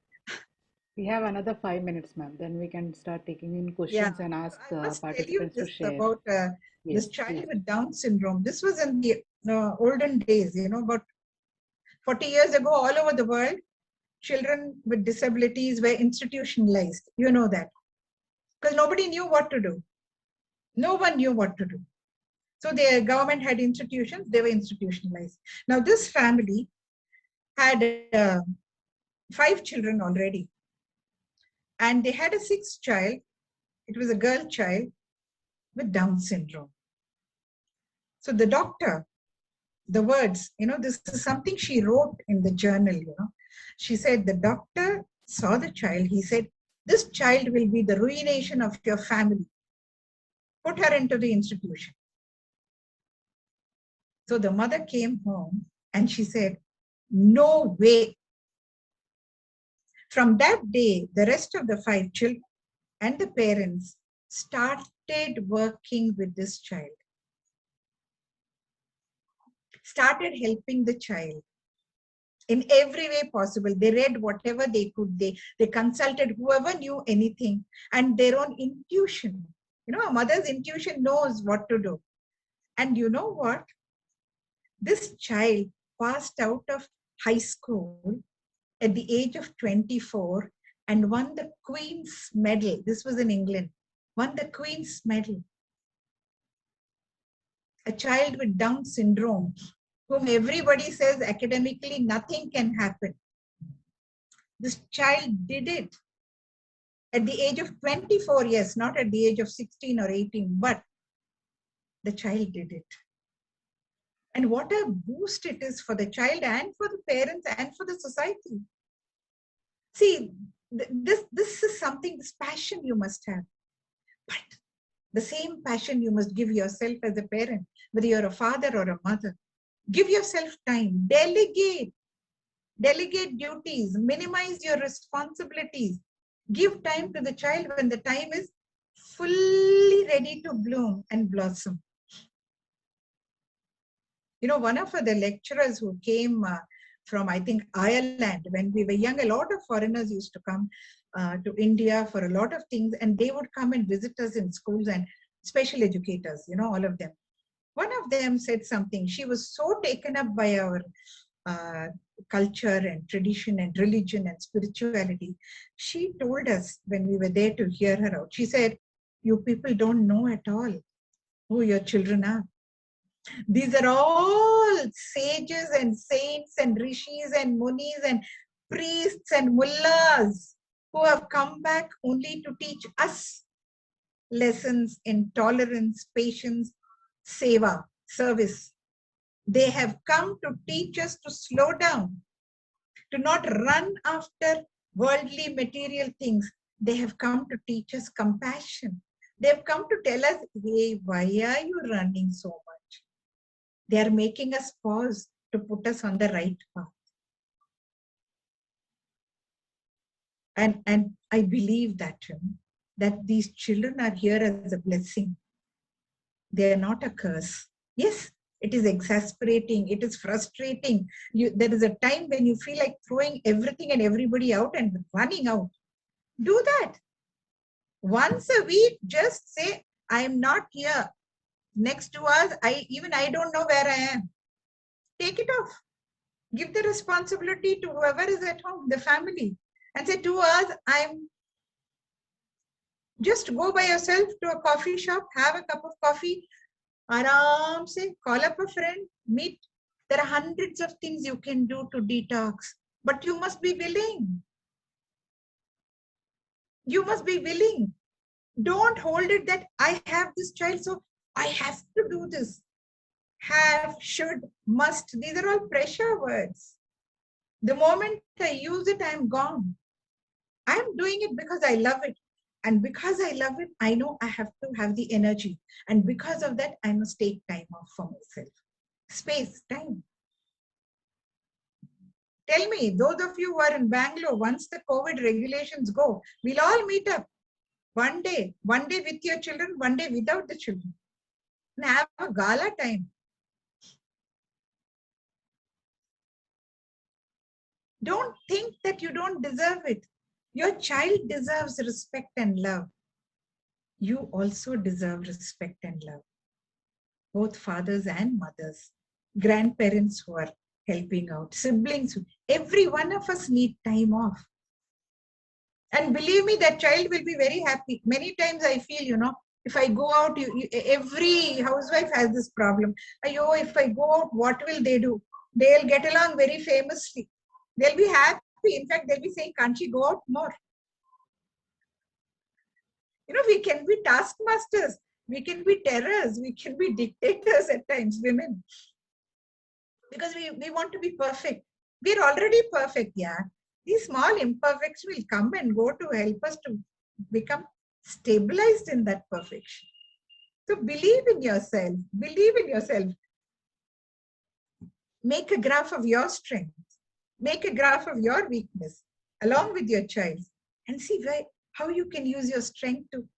We have another 5 minutes, ma'am. Then we can start taking in questions and ask I must tell you participants to this share. about Yes, this child please. with Down syndrome. This was in the olden days, about 40 years ago, all over the world, children with disabilities were institutionalized. You know that. Because nobody knew what to do. No one knew what to do. So the government had institutions, they were institutionalized. Now this family had 5 children already. And they had a 6th child. It was a girl child with Down syndrome. So the doctor, the words, this is something she wrote in the journal, She said, the doctor saw the child. He said, this child will be the ruination of your family. Put her into the institution. So the mother came home and she said, no way. From that day, the rest of the 5 children and the parents started working with this child, started helping the child in every way possible. They read whatever they could. They consulted whoever knew anything, and their own intuition. A mother's intuition knows what to do. And you know what? This child passed out of high school at the age of 24 and won the Queen's Medal. This was in England. Won the Queen's Medal. A child with Down syndrome, whom everybody says academically nothing can happen. This child did it at the age of 24, yes, not at the age of 16 or 18, but the child did it. And what a boost it is for the child and for the parents and for the society. See, this is something, this passion you must have. But the same passion you must give yourself as a parent, whether you're a father or a mother. Give yourself time, delegate duties, minimize your responsibilities. Give time to the child when the time is fully ready to bloom and blossom. One of the lecturers who came from, I think, Ireland, when we were young, a lot of foreigners used to come to India for a lot of things, and they would come and visit us in schools, and special educators, all of them. One of them said something. She was so taken up by our culture and tradition and religion and spirituality. She told us when we were there to hear her out, she said, you people don't know at all who your children are. These are all sages and saints and rishis and munis and priests and mullahs who have come back only to teach us lessons in tolerance, patience, seva, service. They have come to teach us to slow down, to not run after worldly material things. They have come to teach us compassion. They have come to tell us, hey, why are you running so much? They are making us pause to put us on the right path. And I believe that these children are here as a blessing. They are not a curse. Yes, it is exasperating. It is frustrating. There is a time when you feel like throwing everything and everybody out and running out. Do that. Once a week, just say, I am not here. Next 2 hours, I don't know where I am. Take it off. Give the responsibility to whoever is at home, the family, and say 2 hours, just go by yourself to a coffee shop, have a cup of coffee, aram se, call up a friend, meet. There are hundreds of things you can do to detox, but you must be willing. You must be willing. Don't hold it that I have this child, so I have to do this. Have, should, must. These are all pressure words. The moment I use it, I'm gone. I'm doing it because I love it. And because I love it, I know I have to have the energy. And because of that, I must take time off for myself. Space, time. Tell me, those of you who are in Bangalore, once the COVID regulations go, we'll all meet up one day with your children, one day without the children. And have a gala time. Don't think that you don't deserve it. Your child deserves respect and love. You also deserve respect and love. Both fathers and mothers, grandparents who are helping out, siblings, every one of us need time off. And believe me, that child will be very happy. Many times I feel, if I go out, every housewife has this problem. If I go out, what will they do? They'll get along very famously. They'll be happy. In fact, they'll be saying, can't you go out more? We can be taskmasters. We can be terrors. We can be dictators at times, women. Because we want to be perfect. We're already perfect, yeah. These small imperfections will come and go to help us to become stabilized in that perfection. So believe in yourself. Believe in yourself. Make a graph of your strength. Make a graph of your weakness along with your child and see how you can use your strength to.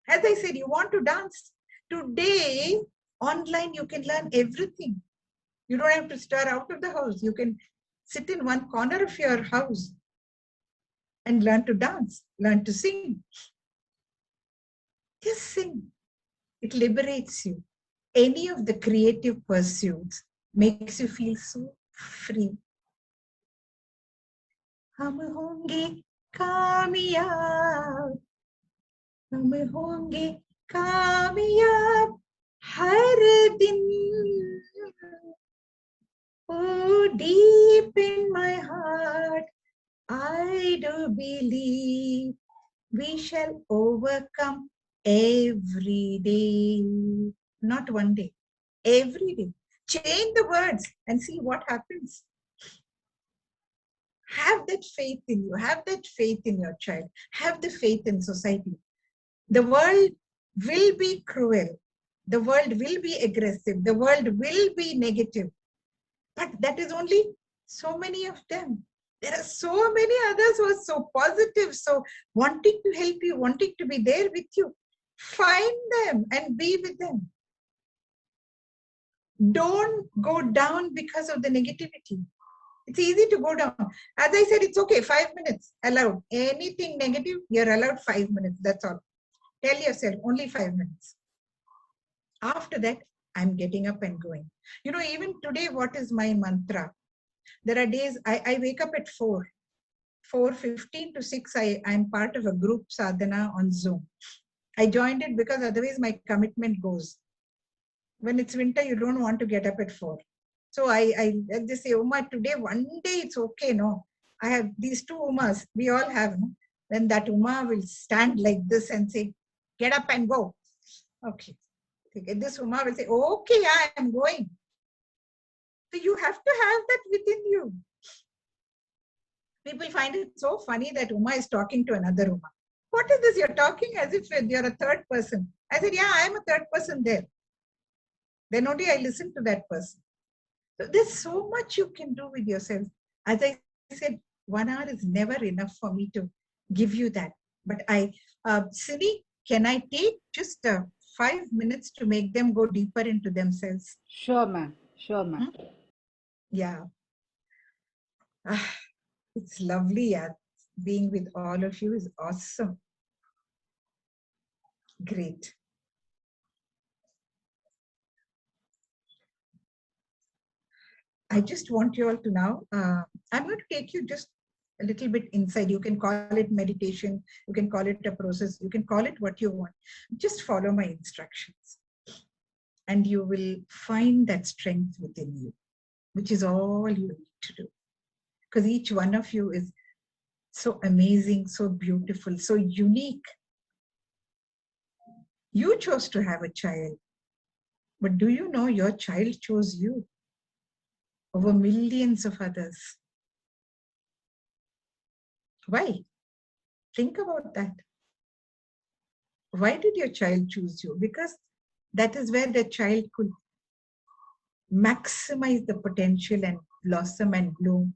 As I said, you want to dance. Today, online, you can learn everything. You don't have to stir out of the house. You can sit in one corner of your house and learn to dance, learn to sing. Just sing. It liberates you. Any of the creative pursuits makes you feel so free. हम होंगे कामयाब, हम होंगे कामयाब हर दिन. Oh, deep in my heart, I do believe we shall overcome every day. Not one day, every day. Change the words and see what happens. Have that faith in you. Have that faith in your child. Have the faith in society. The world will be cruel. The world will be aggressive. The world will be negative. But that is only so many of them. There are so many others who are so positive, so wanting to help you, wanting to be there with you. Find them and be with them. Don't go down because of the negativity. It's easy to go down. As I said, it's okay, 5 minutes allowed. Anything negative, you're allowed 5 minutes. That's all. Tell yourself only 5 minutes. After that, I'm getting up and going. Even today, what is my mantra? There are days I wake up at 4:15 to 6. I'm part of a group sadhana on Zoom. I joined it because otherwise my commitment goes. When it's winter, you don't want to get up at 4. So I just say, Uma, today, one day it's okay, no? I have these two Umas, we all have, no? Then that Uma will stand like this and say, get up and go. Okay. This Uma will say, okay, I am going. So you have to have that within you. People find it so funny that Uma is talking to another Uma. What is this? You're talking as if you're a third person. I said, yeah, I am a third person there. Then only I listen to that person. So there's so much you can do with yourself. As I said, 1 hour is never enough for me to give you that. But Sini, can I take just 5 minutes to make them go deeper into themselves? Sure, ma'am. Sure, ma'am. Yeah. It's lovely. Yeah. Being with all of you is awesome. Great. I just want you all to now, I'm going to take you just a little bit inside. You can call it meditation, you can call it a process, you can call it what you want. Just follow my instructions and you will find that strength within you, which is all you need to do. Because each one of you is so amazing, so beautiful, so unique. You chose to have a child, but do you know your child chose you over millions of others? Why? Think about that. Why did your child choose you? Because that is where the child could maximize the potential and blossom and bloom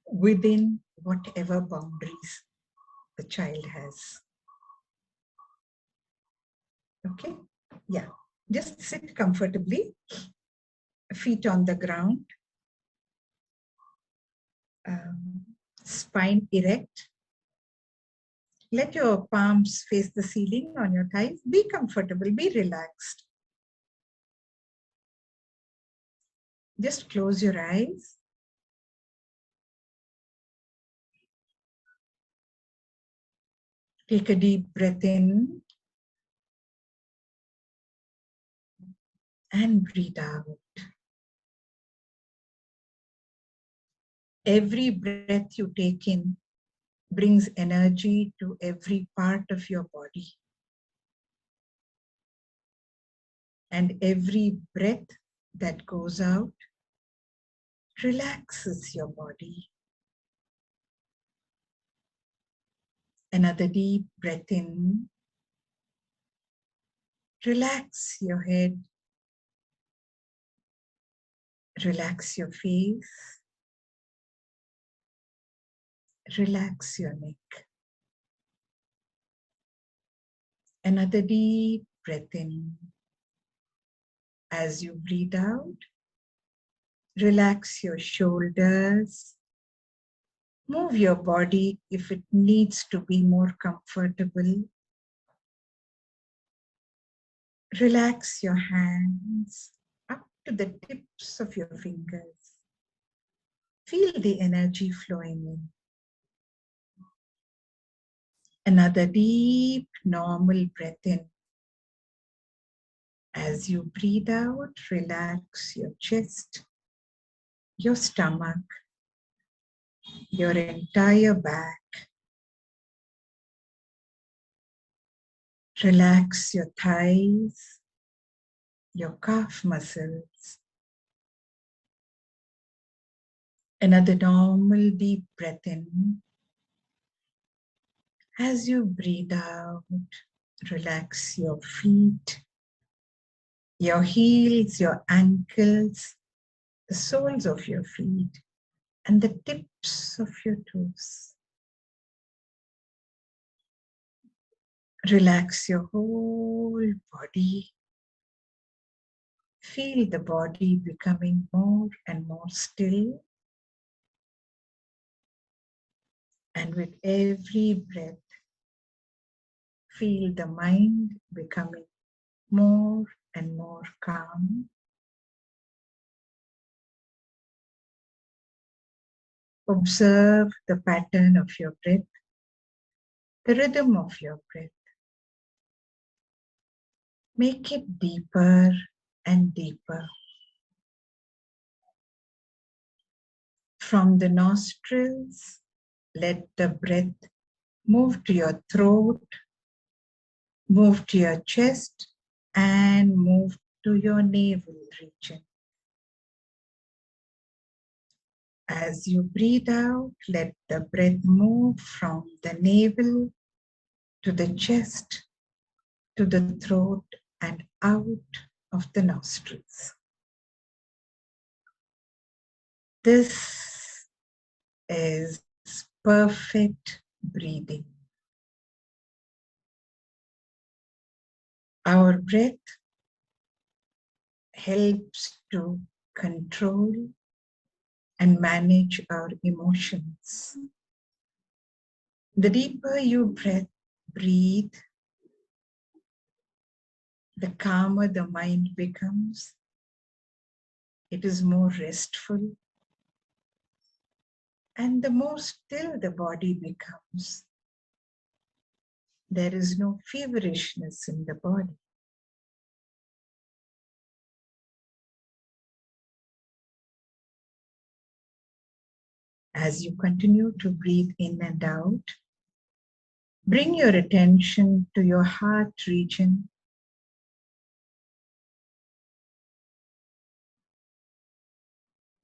within whatever boundaries the child has. Okay? Yeah. Just sit comfortably, feet on the ground, spine erect. Let your palms face the ceiling on your thighs. Be comfortable, be relaxed. Just close your eyes. Take a deep breath in and breathe out. Every breath you take in brings energy to every part of your body. And every breath that goes out relaxes your body. Another deep breath in. Relax your head. Relax your face. Relax your neck. Another deep breath in. As you breathe out, relax your shoulders. Move your body if it needs to be more comfortable. Relax your hands up to the tips of your fingers. Feel the energy flowing in. Another deep, normal breath in. As you breathe out, relax your chest, your stomach, your entire back. Relax your thighs, your calf muscles. Another normal deep breath in. As you breathe out, relax your feet, your heels, your ankles, the soles of your feet, and the tips of your toes. Relax your whole body. Feel the body becoming more and more still. And with every breath, feel the mind becoming more and more calm. Observe the pattern of your breath, the rhythm of your breath. Make it deeper and deeper. From the nostrils, let the breath move to your throat, move to your chest, and move to your navel region. As you breathe out, let the breath move from the navel to the chest, to the throat, and out of the nostrils. This is perfect breathing. Our breath helps to control and manage our emotions. The deeper you breathe, the calmer the mind becomes. It is more restful, and the more still the body becomes. There is no feverishness in the body. As you continue to breathe in and out, bring your attention to your heart region.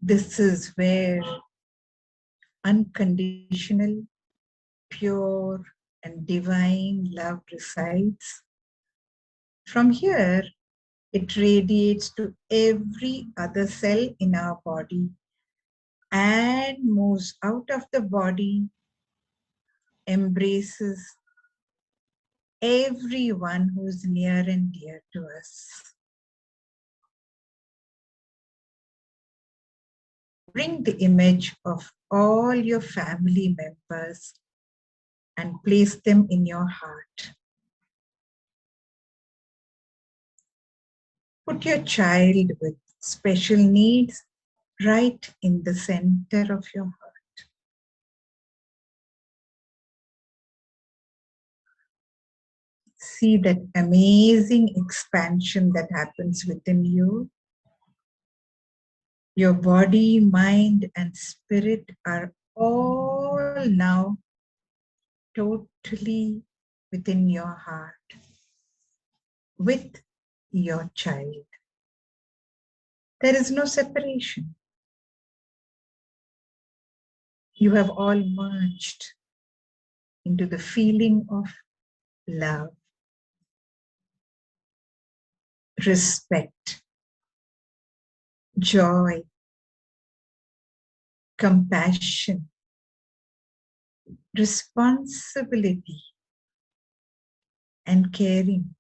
This is where unconditional, pure, and divine love resides. From here, it radiates to every other cell in our body and moves out of the body, embraces everyone who's near and dear to us. Bring the image of all your family members and place them in your heart. Put your child with special needs right in the center of your heart. See that amazing expansion that happens within you. Your body, mind, and spirit are all now totally within your heart with your child. There is no separation. You have all merged into the feeling of love, respect, joy, compassion, responsibility, and caring.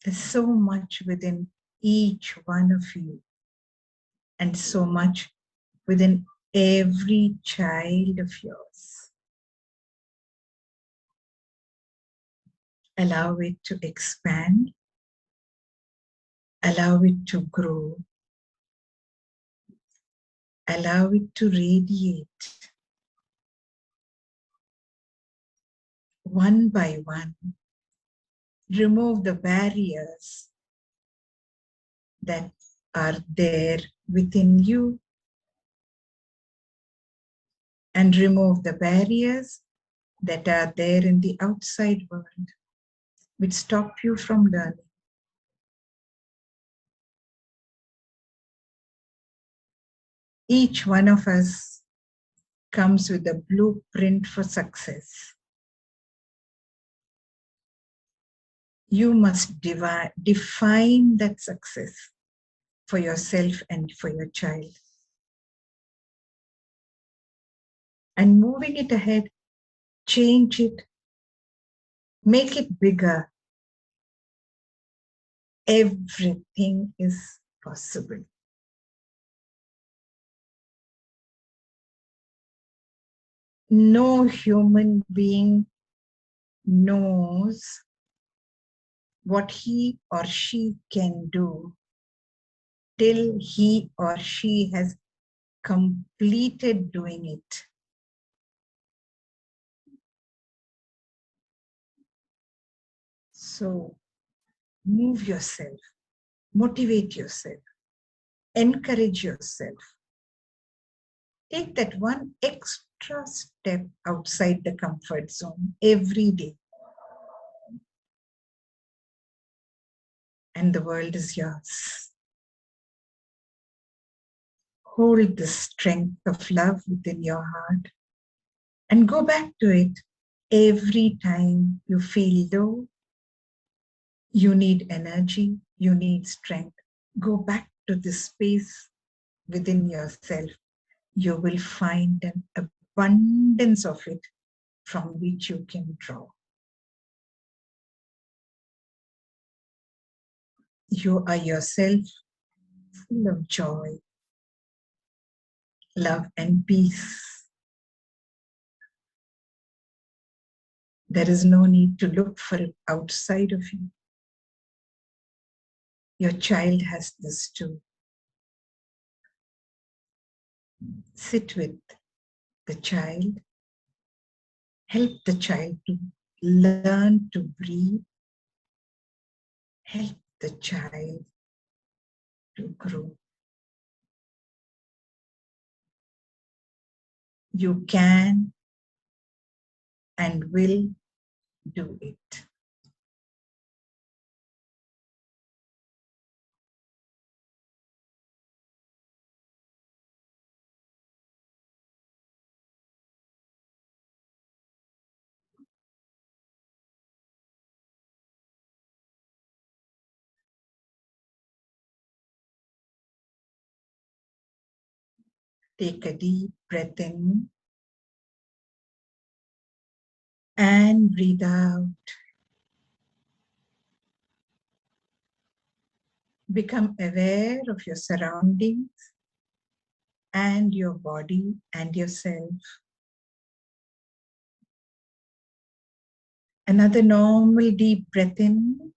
There's so much within each one of you, and so much within every child of yours. Allow it to expand, allow it to grow, allow it to radiate. One by one, remove the barriers that are there within you and remove the barriers that are there in the outside world which stop you from learning. Each one of us comes with a blueprint for success. You must define that success for yourself and for your child. And moving it ahead, change it, make it bigger. Everything is possible. No human being knows what he or she can do till he or she has completed doing it. So move yourself, motivate yourself, encourage yourself. Take that one extra step outside the comfort zone every day. And the world is yours. Hold the strength of love within your heart and go back to it every time you feel low, you need energy, you need strength. Go back to this space within yourself. You will find an abundance of it from which you can draw. You are yourself full of joy, love, and peace. There is no need to look for it outside of you. Your child has this too. Sit with the child. Help the child to learn to breathe. Help the child to grow. You can and will do it. Take a deep breath in and breathe out. Become aware of your surroundings and your body and yourself. Another normal deep breath in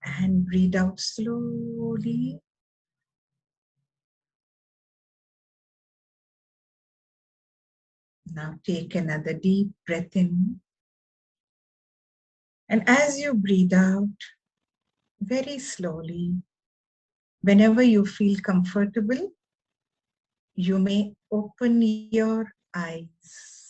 and breathe out slowly. Now take another deep breath in. And as you breathe out, very slowly, whenever you feel comfortable, you may open your eyes.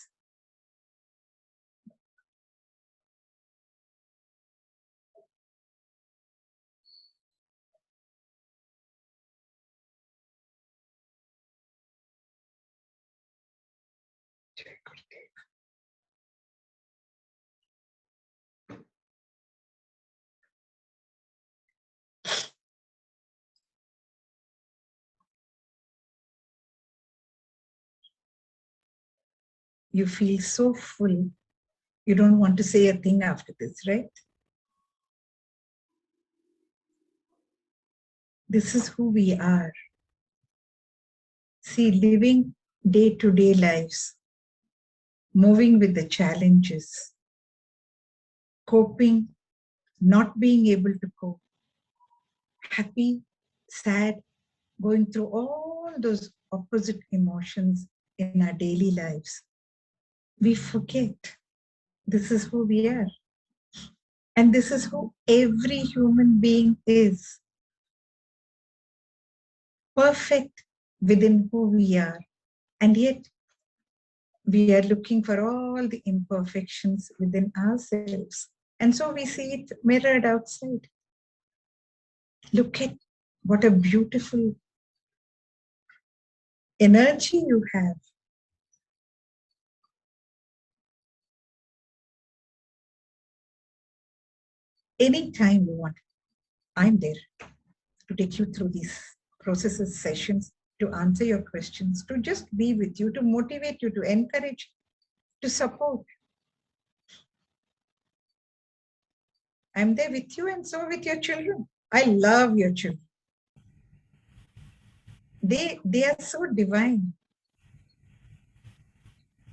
You feel so full. You don't want to say a thing after this, right? This is who we are. See, living day-to-day lives, moving with the challenges, coping, not being able to cope, happy, sad, going through all those opposite emotions in our daily lives. We forget this is who we are. And this is who every human being is. Perfect within who we are. And yet, we are looking for all the imperfections within ourselves. And so we see it mirrored outside. Look at what a beautiful energy you have. Anytime you want, I'm there to take you through these processes, sessions, to answer your questions, to just be with you, to motivate you, to encourage, to support. I'm there with you and so with your children. I love your children. They are so divine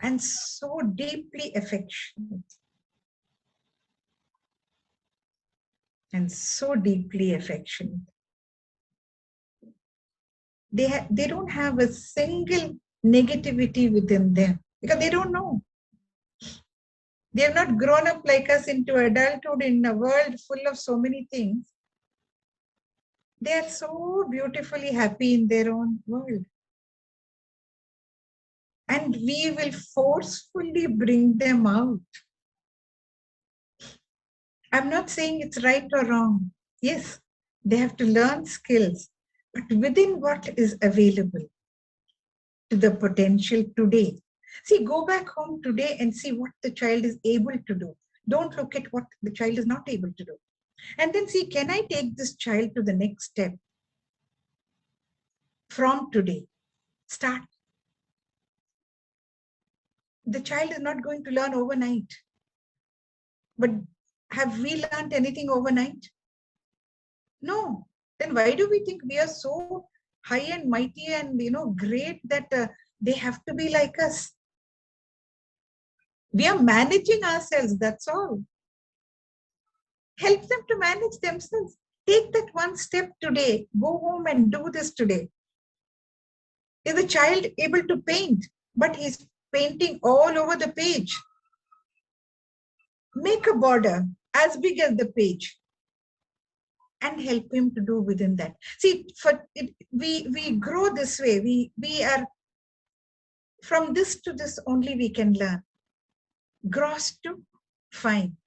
and so deeply affectionate and so deeply affectionate. They don't have a single negativity within them because they don't know. They have not grown up like us into adulthood in a world full of so many things. They are so beautifully happy in their own world. And we will forcefully bring them out. I'm not saying it's right or wrong. Yes, they have to learn skills, but within what is available to the potential today. See, go back home today and see what the child is able to do. Don't look at what the child is not able to do. And then see, can I take this child to the next step from today? Start. The child is not going to learn overnight. But have we learned anything overnight? No. Then why do we think we are so high and mighty and great that they have to be like us? We are managing ourselves, that's all. Help them to manage themselves. Take that one step today. Go home and do this today. Is the child able to paint, but he's painting all over the page? Make a border as big as the page and help him to do within that. See, we grow this way. We are from this to this only we can learn. Gross to fine.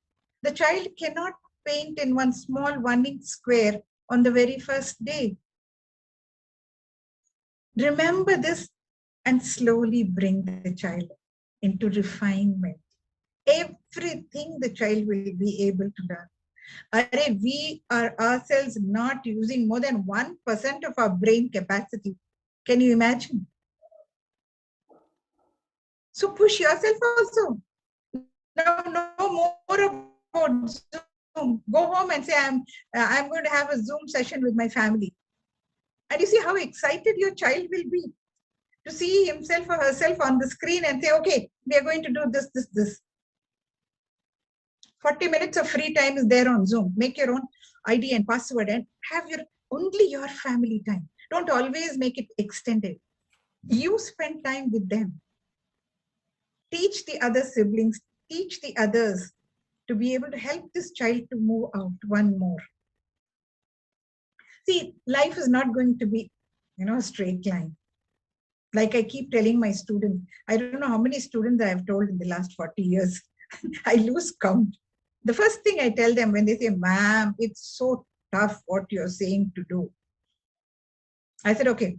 The child cannot paint in one small 1-inch square on the very first day. Remember this and slowly bring the child into refinement. Everything the child will be able to learn. We are ourselves not using more than 1% of our brain capacity. Can you imagine? So push yourself also. Now, no more about Zoom. Go home and say, I'm going to have a Zoom session with my family. And you see how excited your child will be to see himself or herself on the screen and say, okay, we are going to do this. 40 minutes of free time is there on Zoom. Make your own ID and password and have only your family time. Don't always make it extended. You spend time with them. Teach the other siblings, teach the others to be able to help this child to move out one more. See, life is not going to be, a straight line. Like I keep telling my students, I don't know how many students I have told in the last 40 years. I lose count. The first thing I tell them when they say, ma'am, it's so tough what you're saying to do. I said, okay,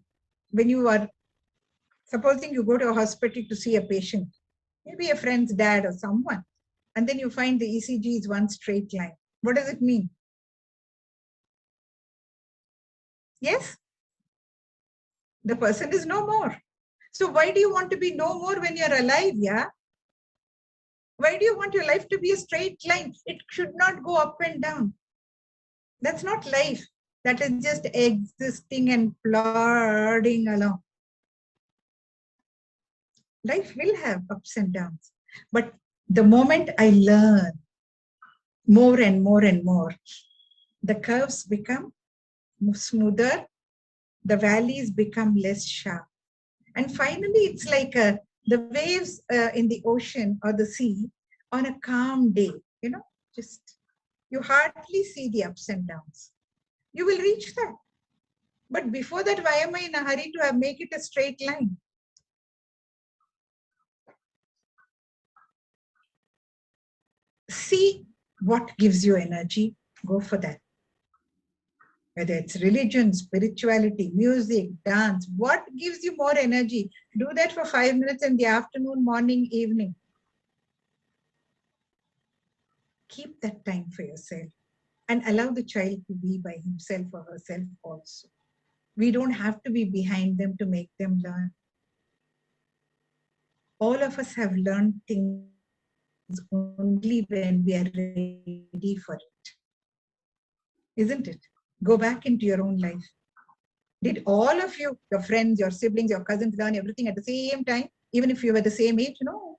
when you are, supposing you go to a hospital to see a patient, maybe a friend's dad or someone, and then you find the ECG is one straight line. What does it mean? Yes? The person is no more. So why do you want to be no more when you're alive, yeah? Why do you want your life to be a straight line? It should not go up and down. That's not life. That is just existing and plodding along. Life will have ups and downs. But the moment I learn more and more and more, the curves become smoother, the valleys become less sharp. And finally, it's like the waves in the ocean or the sea on a calm day, just you hardly see the ups and downs. You will reach that. But before that, why am I in a hurry to make it a straight line? See what gives you energy, go for that. Whether it's religion, spirituality, music, dance, what gives you more energy? Do that for 5 minutes in the afternoon, morning, evening. Keep that time for yourself and allow the child to be by himself or herself also. We don't have to be behind them to make them learn. All of us have learned things only when we are ready for it. Isn't it? Go back into your own life. Did all of you, your friends, your siblings, your cousins learn everything at the same time, even if you were the same age? No.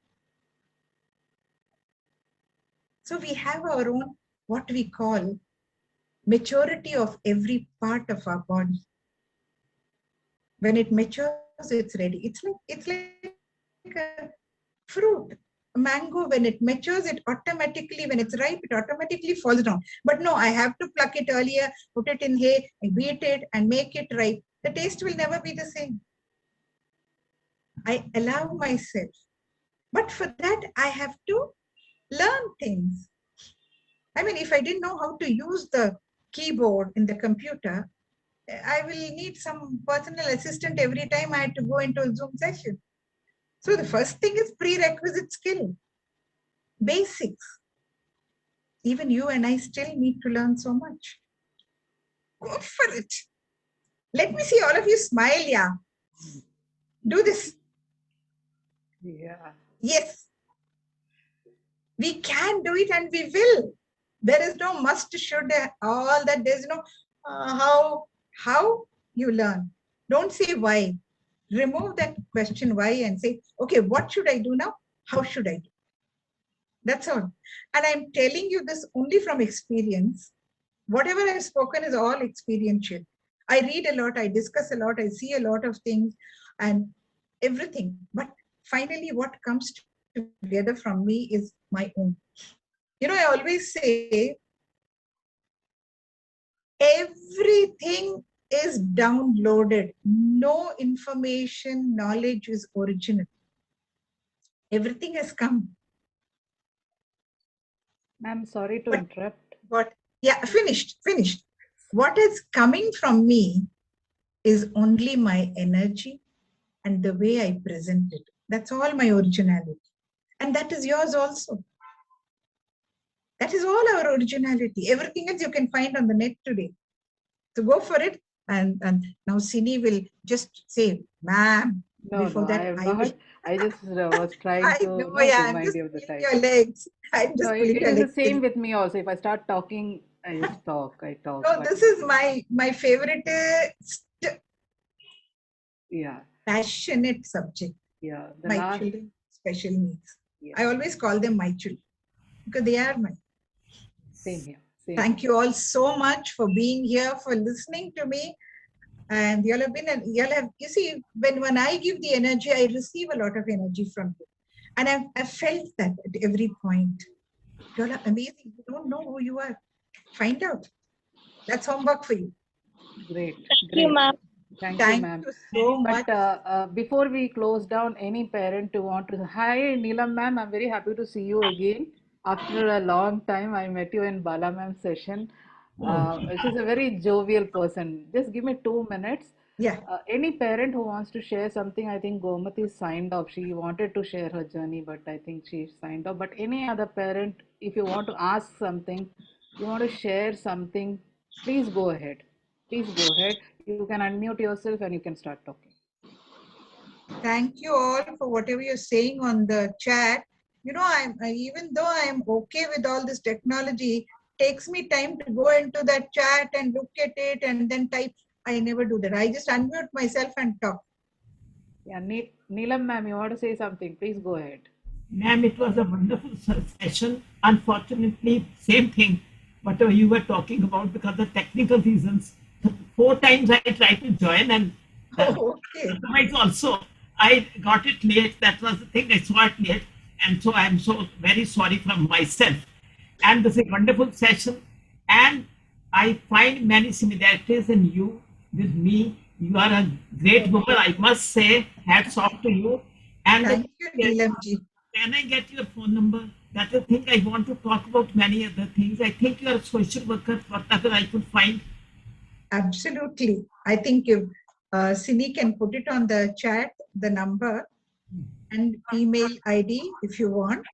So we have our own, what we call maturity of every part of our body. When it matures, it's ready. It's like a fruit. A mango, when it matures, it automatically, when it's ripe, it automatically falls down. But no, I have to pluck it earlier, put it in hay, beat it, and make it ripe. The taste will never be the same. I allow myself. But for that, I have to learn things. I mean, if I didn't know how to use the keyboard in the computer, I will need some personal assistant every time I had to go into a Zoom session. So the first thing is prerequisite skill, basics. Even you and I still need to learn so much. Go for it. Let me see all of you smile, yeah. Do this. Yeah. Yes. We can do it and we will. There is no must, should, all that. There's no how you learn. Don't say why. Remove that question why and say, okay, what should I do now? How should I do? That's all. And I'm telling you this only from experience, Whatever I've spoken is all experiential. I read a lot, I discuss a lot, I see a lot of things and everything. But finally, what comes together from me is my own. I always say everything is downloaded. No information, knowledge is original. Everything has come. Ma'am, sorry to But interrupt. what? Yeah, finished. What is coming from me is only my energy and the way I present it. That's all my originality. And that is yours also. That is all our originality. Everything else you can find on the net today. So go for it. And now Sini will just say, ma'am. No, Before I that, am I will. not. I just was trying I to know, not yeah, I'm remind just you of the pulling time. your legs. I'm No, just it pulling your is the legs. same with me also. If I start talking, I just talk. I talk. No, But this is my favorite yeah, passionate subject. yeah. The My last, children, special needs. yeah, I always call them my children because they are my. same here. Same Thank here. you all so much for being here, for listening to me. And you see, when I give the energy, I receive a lot of energy from you. And I've felt that at every point. You all are amazing. You don't know who you are. Find out. That's homework for you. Great, Thank you, great. ma'am. Thank you, Thank ma'am. you so much. But before we close down, any parent who want to, hi Neelam ma'am, I'm very happy to see you again. After a long time, I met you in Bala ma'am's session. She's a very jovial person. Just give me 2 minutes. Yeah. Any parent who wants to share something, I think Gomati signed off. She wanted to share her journey, but I think she signed off. But any other parent, if you want to ask something, you want to share something, please go ahead. Please go ahead. You can unmute yourself and you can start talking. Thank you all for whatever you're saying on the chat. Even though I'm okay with all this technology, takes me time to go into that chat and look at it and then type. I never do that. I just unmute myself and talk. Yeah, Neelam ma'am, you want to say something? Please go ahead. Ma'am, it was a wonderful session. Unfortunately, same thing, whatever you were talking about, because of technical reasons. 4 times I tried to join, and Oh, okay. otherwise also I got it late. That was the thing. I saw it late, and so I'm so very sorry from myself. And this is a wonderful session, and I find many similarities in you with me. You are a great woman, I must say. Hats off to you. And Thank you, Neelamji. can I get your phone number? That's the thing. I want to talk about many other things. I think you are a social worker, whatever I could find. Absolutely. I think if Sini can put it on the chat, the number and email ID if you want.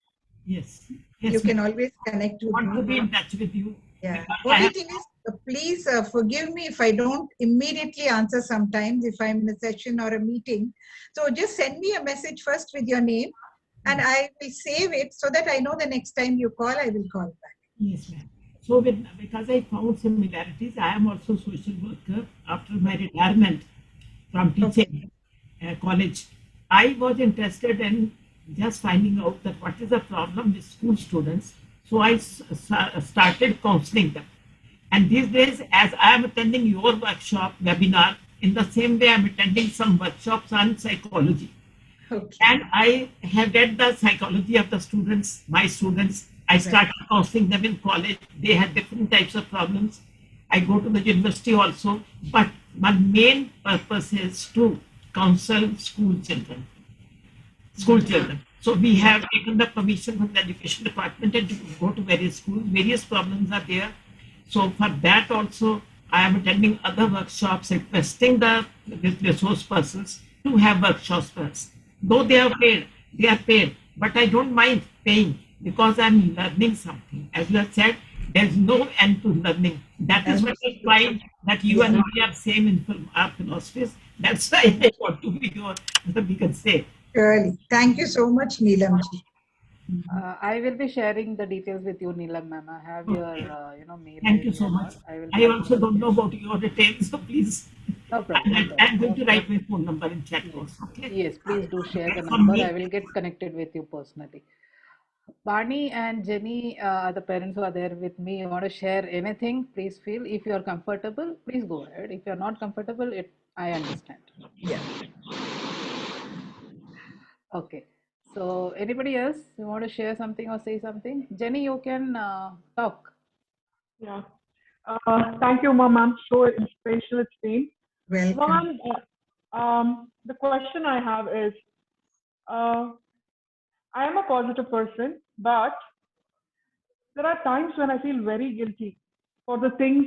Yes. You can always connect with I want to be me. in touch with you. Yeah. I Only have- thing is, please forgive me if I don't immediately answer sometimes if I'm in a session or a meeting. So just send me a message first with your name and I will save it so that I know the next time you call, I will call back. Yes, ma'am. So because I found similarities, I am also social worker after my retirement from teaching college. I was interested in just finding out that what is the problem with school students. So I started counseling them. And these days, as I am attending your workshop webinar, in the same way I am attending some workshops on psychology. Okay. And I have read the psychology of the students, my students. I started counseling them in college. They had different types of problems. I go to the university also, but my main purpose is to counsel school children. So we have taken the permission from the education department and to go to various schools. Various problems are there. So for that also, I am attending other workshops, requesting the resource persons to have workshops for us. Though they are paid, but I don't mind paying because I'm learning something. As you have said, there's no end to learning. That is what I find that you and I are same in our philosophies. That's why I want to be your, we can say. Surely. Thank you so much, Neelamji. I will be sharing the details with you, Neelam ma'am. I have your, mail Thank ID you so and much. all. I will. I also don't know about your details, so please. No problem. No problem. I'm going to write my phone number in chat box. Okay. Yes, please do share the From number. me. I will get connected with you personally. Barney and Jenny are the parents who are there with me. You want to share anything? Please feel. If you are comfortable, please go ahead. If you are not comfortable, I understand. Yeah. Okay. So anybody else, you want to share something or say something? Jenny, you can talk. Yeah. Thank you, ma'am. So inspirational it's been. Welcome. The question I have is, I am a positive person, but there are times when I feel very guilty for the things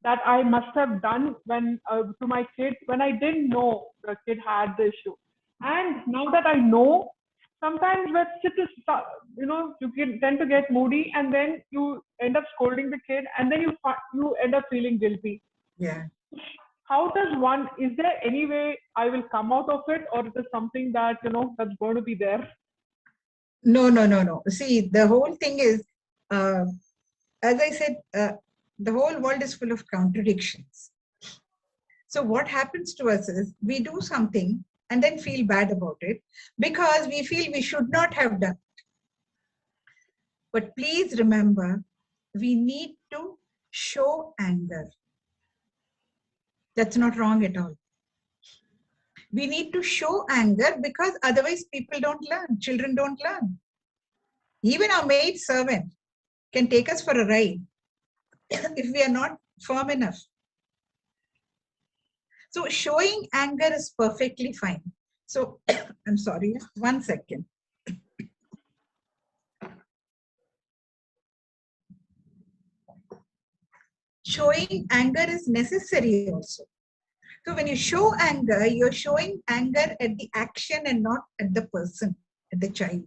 that I must have done when to my kid when I didn't know the kid had the issue. And now that I know, sometimes when you tend to get moody, and then you end up scolding the kid, and then you end up feeling guilty. Yeah. How does one? Is there any way I will come out of it, or is it something that that's going to be there? No. See, the whole thing is, as I said, the whole world is full of contradictions. So what happens to us is we do something and then feel bad about it because we feel we should not have done it. But please remember, we need to show anger. That's not wrong at all. We need to show anger because otherwise people don't learn, children don't learn. Even our maid servant can take us for a ride if we are not firm enough. So showing anger is perfectly fine. So I'm sorry, 1 second. Showing anger is necessary also. So when you show anger, you're showing anger at the action and not at the person, at the child.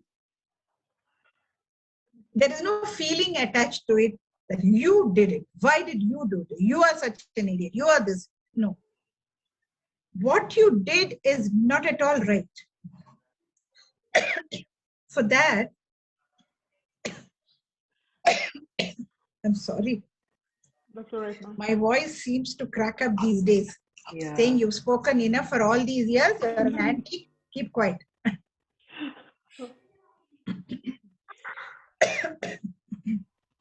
There is no feeling attached to it that you did it. Why did you do it? You are such an idiot. You are this. No. What you did is not at all right. For that, I'm sorry. That's all right, ma'am. My voice seems to crack up these days. Yeah. Saying you've spoken enough for all these years, you're an auntie, keep quiet.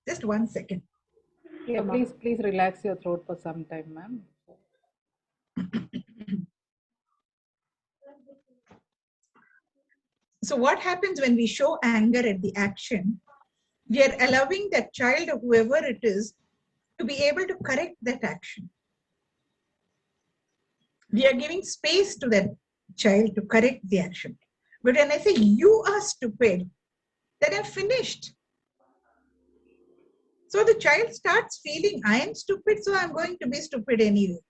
Just 1 second. Yeah, please relax your throat for some time, ma'am. So what happens when we show anger at the action? We are allowing that child or whoever it is to be able to correct that action. We are giving space to that child to correct the action. But when I say you are stupid, then I'm finished. So the child starts feeling I am stupid, so I'm going to be stupid anyway.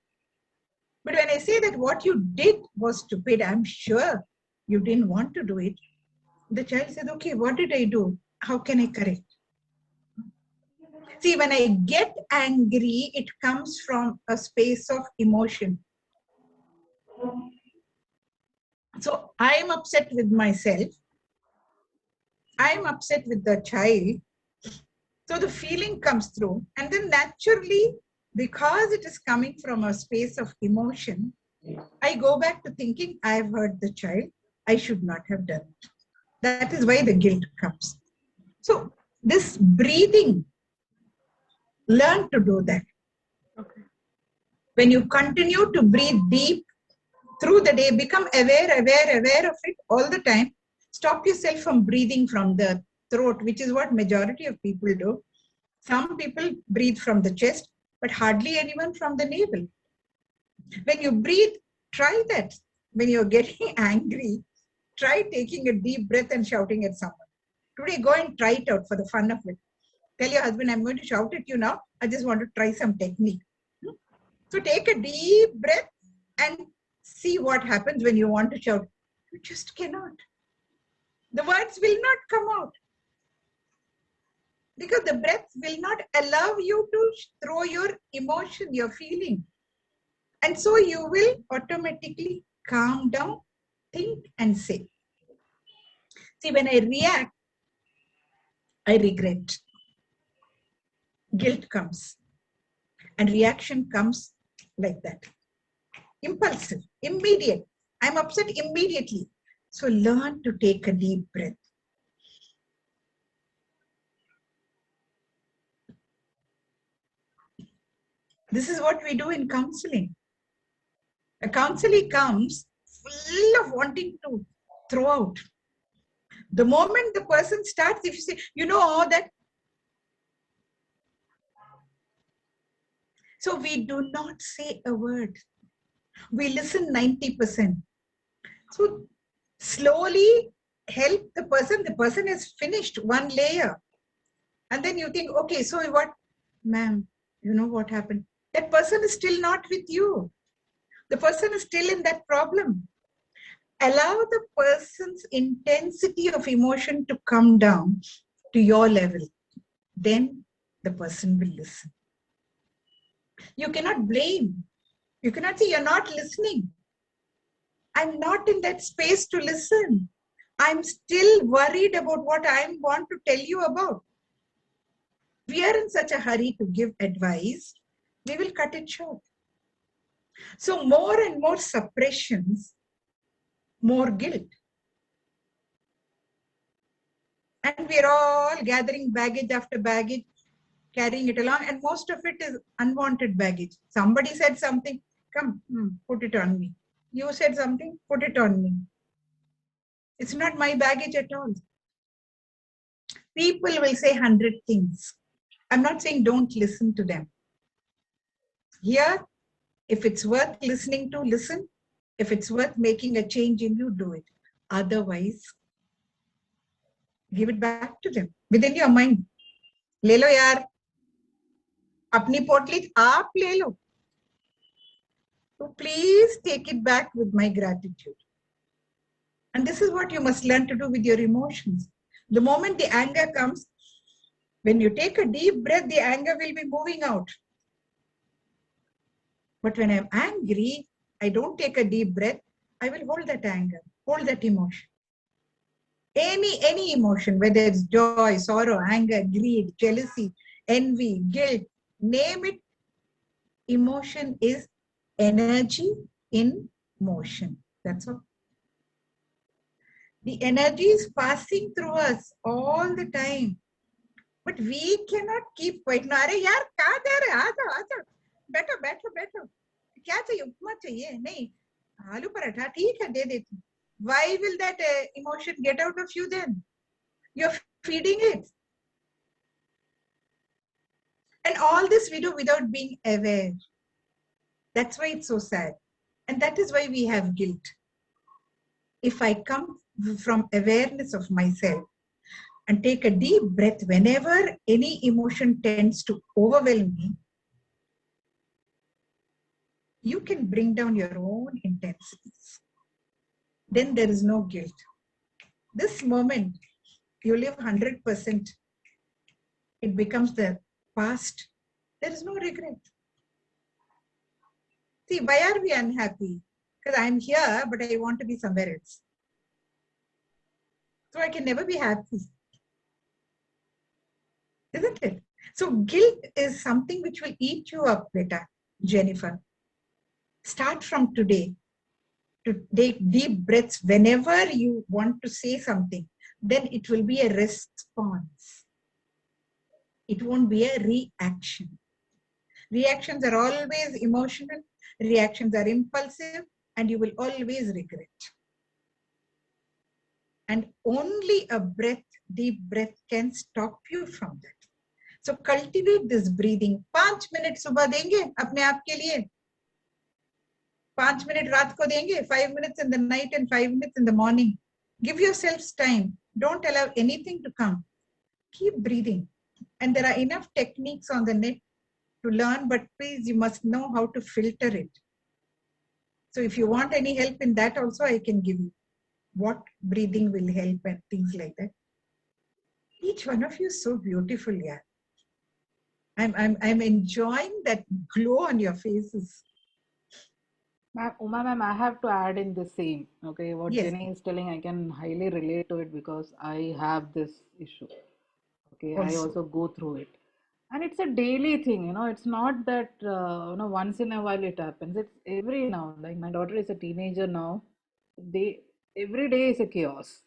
But when I say that what you did was stupid, I'm sure you didn't want to do it. The child says, okay, what did I do? How can I correct? See, when I get angry, it comes from a space of emotion. So I am upset with myself. I am upset with the child. So the feeling comes through. And then naturally, because it is coming from a space of emotion, I go back to thinking, I have hurt the child. I should not have done it. That is why the guilt comes. So this breathing, learn to do that. Okay. When you continue to breathe deep through the day, become aware of it all the time. Stop yourself from breathing from the throat, which is what majority of people do. Some people breathe from the chest, but hardly anyone from the navel. When you breathe, try that. When you're getting angry, try taking a deep breath and shouting at someone. Today, go and try it out for the fun of it. Tell your husband, I'm going to shout at you now. I just want to try some technique. So take a deep breath and see what happens when you want to shout. You just cannot. The words will not come out. Because the breath will not allow you to throw your emotion, your feeling. And so you will automatically calm down, think and say. See, when I react, I regret. Guilt comes. And reaction comes like that. Impulsive, immediate. I'm upset immediately. So learn to take a deep breath. This is what we do in counseling. A counselee comes full of wanting to throw out. The moment the person starts, if you say, you know all that. So we do not say a word. We listen 90%. So slowly help the person. The person has finished one layer. And then you think, okay, so what? Ma'am, you know what happened? That person is still not with you. The person is still in that problem. Allow the person's intensity of emotion to come down to your level. Then the person will listen. You cannot blame. You cannot say, you're not listening. I'm not in that space to listen. I'm still worried about what I want to tell you about. We are in such a hurry to give advice, we will cut it short. So more and more suppressions, more guilt. And we're all gathering baggage after baggage, carrying it along, and most of it is unwanted baggage. Somebody said something, come, put it on me. You said something, put it on me. It's not my baggage at all. People will say 100 things. I'm not saying don't listen to them. Here, if it's worth listening to, listen. If it's worth making a change in you, do it. Otherwise, give it back to them within your mind. ले लो यार, अपनी पोटली आप ले लो. So please take it back with my gratitude. And this is what you must learn to do with your emotions. The moment the anger comes, when you take a deep breath, the anger will be moving out. But when I'm angry, I don't take a deep breath. I will hold that anger, hold that emotion. Any emotion, whether it's joy, sorrow, anger, greed, jealousy, envy, guilt, name it. Emotion is energy in motion. That's all. The energy is passing through us all the time. But we cannot keep quiet. No, अरे यार कहाँ जा रहे? आ जाओ. बैठो बैठो बैठो. क्या चाहिए? उपमा चाहिए? नहीं. आलू पराठा ठीक है दे देती. Why will that emotion get out of you then? You're feeding it. And all this we do without being aware. That's why it's so sad. And that is why we have guilt. If I come from awareness of myself and take a deep breath whenever any emotion tends to overwhelm me, you can bring down your own intensities. Then there is no guilt. This moment, you live 100%. It becomes the past. There is no regret. See, why are we unhappy? Because I'm here, but I want to be somewhere else. So I can never be happy. Isn't it? So guilt is something which will eat you up, beta, Jennifer. Start from today to take deep breaths whenever you want to say something. Then it will be a response. It won't be a reaction. Reactions are always emotional. Reactions are impulsive, and you will always regret. And only a breath, deep breath, can stop you from that. So cultivate this breathing. 5 minutes सुबह देंगे अपने आप के लिए. 5 minutes रात को देंगे. 5 minutes in the night and 5 minutes in the morning. Give yourselves time. Don't allow anything to come. Keep breathing. And there are enough techniques on the net to learn, but please, you must know how to filter it. So if you want any help in that also, I can give you what breathing will help and things like that. Each one of you is so beautiful, yeah. I'm enjoying that glow on your faces. Uma ma'am, I have to add in the same. Okay, what Yes. Jenny is telling, I can highly relate to it because I have this issue. Okay, I also go through it, and it's a daily thing. It's not that once in a while it happens. It's every now. Like my daughter is a teenager now. Every day is a chaos.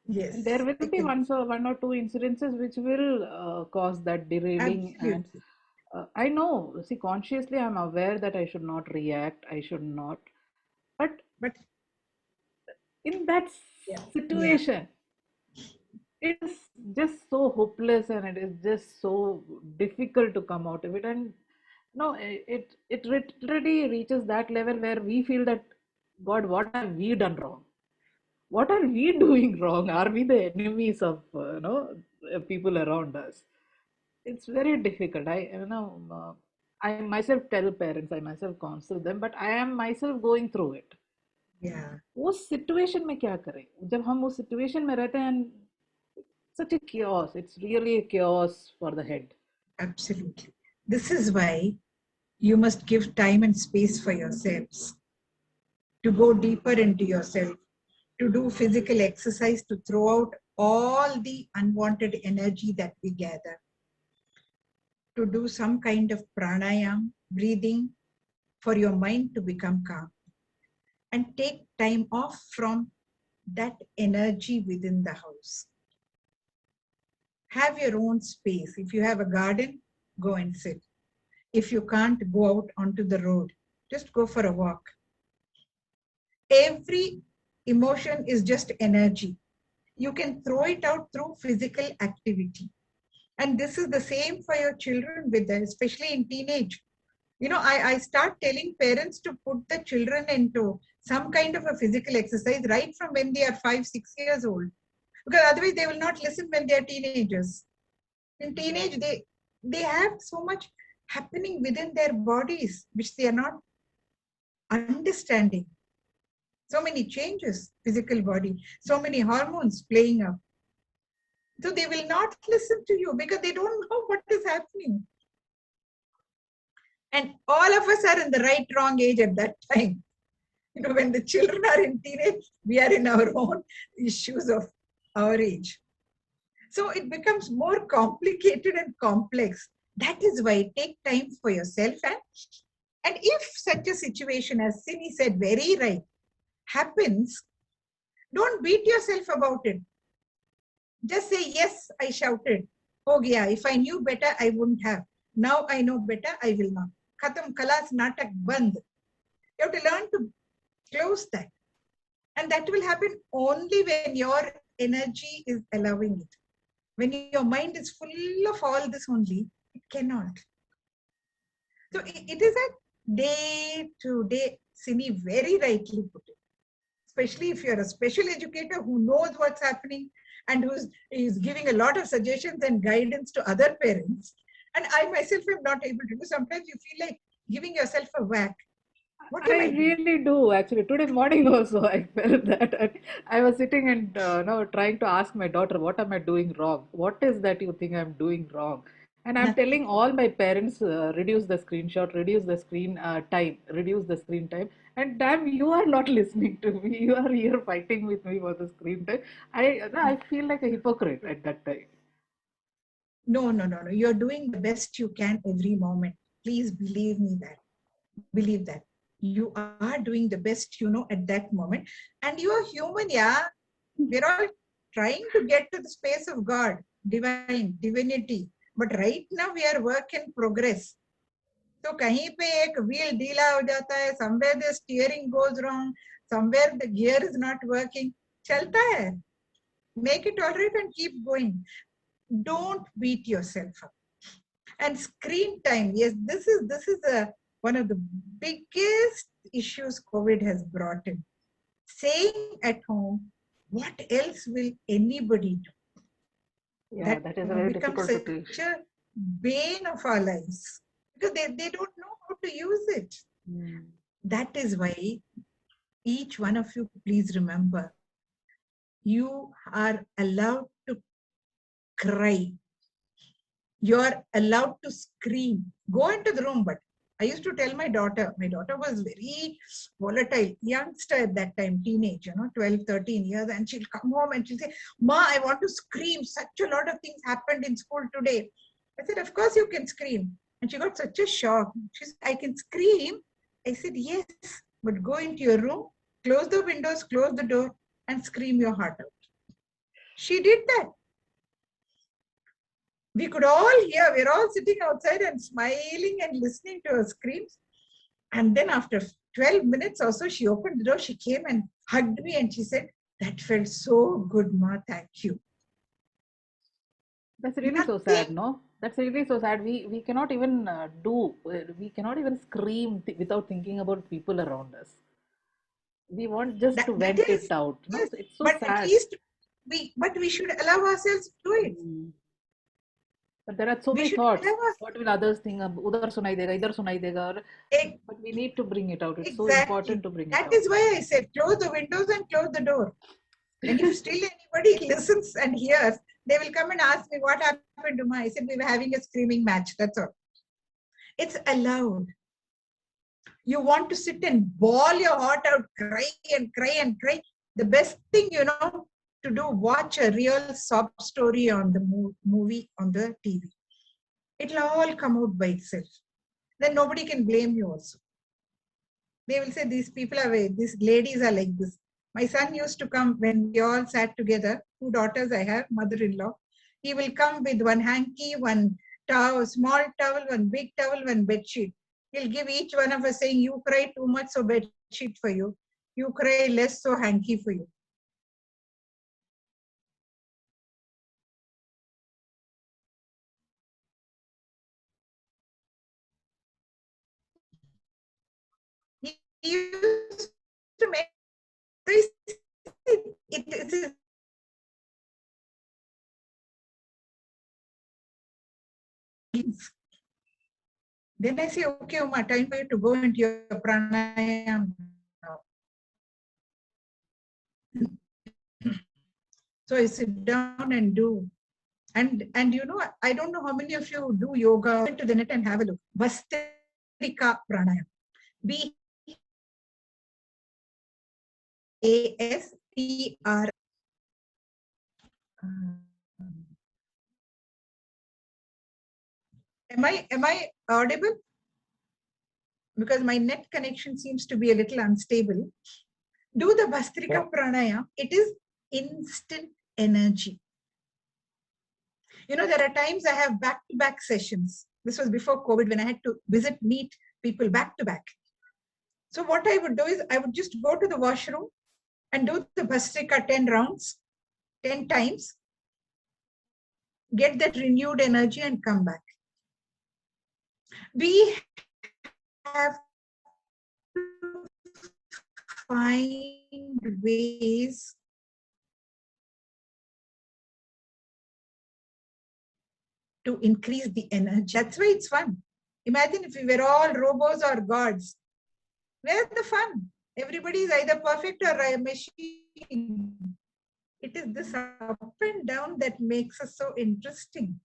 Yes. And there will be one or two incidences which will cause that derailing. Absolutely. I know, see, consciously I'm aware that I should not react, I should not, but But in that yeah, yeah, situation, it is just so hopeless and it is just so difficult to come out of it. And no, it literally reaches that level where we feel that, God, what have we done wrong? What are we doing wrong? Are we the enemies of people around us? It's very difficult. I myself tell parents, I myself counsel them, but I am myself going through it. yeah, उस situation में क्या करें जब हम उस situation में रहते हैं, such a chaos, it's really a chaos for the head. absolutely. This is why you must give time and space for yourselves to go deeper into yourself, to do physical exercise, to throw out all the unwanted energy that we gather, to do some kind of pranayam, breathing, for your mind to become calm, and take time off from that energy within the house. Have your own space. If you have a garden, go and sit. If you can't, go out onto the road. Just go for a walk. Every emotion is just energy. You can throw it out through physical activity. And this is the same for your children, with them, especially in teenage. I start telling parents to put the children into some kind of a physical exercise right from when they are 5-6 years old, because otherwise they will not listen when they are teenagers. In teenage, they have so much happening within their bodies which they are not understanding. So many changes, physical body, so many hormones playing up. So they will not listen to you because they don't know what is happening. And all of us are in the right, wrong age at that time. When the children are in teenage, we are in our own issues of our age. So it becomes more complicated and complex. That is why take time for yourself. And if such a situation, as Sini said, very right, happens, don't beat yourself about it. Just say, yes, I shouted. Oh yeah, if I knew better, I wouldn't have. Now I know better, I will not. Khatam, kalas, natak, band. You have to learn to close that. And that will happen only when your energy is allowing it. When your mind is full of all this only, it cannot. So it is a day to day, Sini very rightly put it. Especially if you're a special educator who knows what's happening and who is giving a lot of suggestions and guidance to other parents. And I myself am not able to do. Sometimes you feel like giving yourself a whack. What am I I doing? really do. Actually, today morning also I felt that. And I was sitting and trying to ask my daughter, what am I doing wrong? What is that you think I'm doing wrong? And I'm Nothing. telling all my parents, reduce the screenshot, reduce the screen time, reduce the screen time. And damn, you are not listening to me. You are here fighting with me for the screen time. I feel like a hypocrite at that time. No. You're doing the best you can every moment. Please believe me that. Believe that. You are doing the best you know at that moment. And you are human, yeah. We're all trying to get to the space of God, divine, divinity. But right now we are work in progress. So कहीं पे एक wheel ढीला हो जाता है, somewhere the steering goes wrong, somewhere the gear is not working. चलता है. Make it all right and keep going. Don't beat yourself up. And screen time, yes, this is one of the biggest issues COVID has brought in. Staying at home, what else will anybody do? Yeah, that is a very becomes difficult situation. such a bane of our lives because they don't know how to use it. That is why each one of you, please remember, you are allowed to cry. You're allowed to scream. Go into the room. But I used to tell my daughter was very volatile, youngster at that time, teenage, 12, 13 years. And she'll come home and she'll say, Ma, I want to scream. Such a lot of things happened in school today. I said, of course you can scream. And she got such a shock. She said, I can scream. I said, yes, but go into your room, close the windows, close the door, and scream your heart out. She did that. We could all hear, we're all sitting outside and smiling and listening to her screams. And then after 12 minutes or so, she opened the door, she came and hugged me and she said, "That felt so good, Ma, thank you." That's really so Nothing. sad, no? That's really so sad. We cannot even we cannot even scream without thinking about people around us. We want just to That vent it is, out. No, yes, it's so but at sad. least we should allow ourselves to do it. Mm. But there are so We many should thoughts. allow What will others think? अब उधर सुनाई देगा, इधर सुनाई देगा. ourselves. But we need to bring it out. It's so Exactly. important to bring it That out. is why I said close the windows and close the door. And if still anybody listens and hears, they will come and ask me what happened to my. I said we were having a screaming match. That's all. It's allowed. You want to sit and bawl your heart out, cry and cry and cry. The best thing to do, watch a real sob story on the movie on the TV. It'll all come out by itself. Then nobody can blame you also. They will say these these ladies are like this. My son used to come when we all sat together, 2 daughters I have, mother-in-law. He will come with one hanky, one towel, small towel, one big towel, one bed sheet. He'll give each one of us saying, "You cry too much, so bed sheet for you. You cry less, so hanky for you." He used to make this. It is then I say, "Okay, Uma, time for you to go into your pranayam now." So I sit down and do. And I don't know how many of you do yoga. Go into the net and have a look. Bastrika pranayam. BASTR. Am I audible? Because my net connection seems to be a little unstable. Do the Bastrika pranayam. It is instant energy. There are times I have back-to-back sessions. This was before COVID when I had to meet people back-to-back. So what I would do is I would just go to the washroom and do the Bastrika 10 rounds, 10 times, get that renewed energy and come back. We have to find ways to increase the energy. That's why it's fun. Imagine if we were all robots or gods. Where's the fun? Everybody is either perfect or a machine. It is this up and down that makes us so interesting,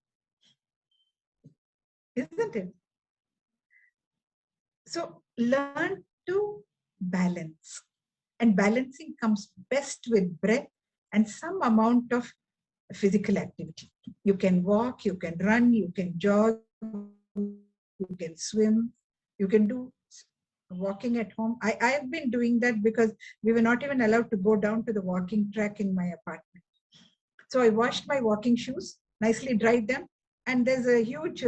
isn't it? So learn to balance. And balancing comes best with breath and some amount of physical activity. You can walk, you can run, you can jog, you can swim, you can do walking at home. I've been doing that because we were not even allowed to go down to the walking track in my apartment. So I washed my walking shoes, nicely dried them, and there's a huge,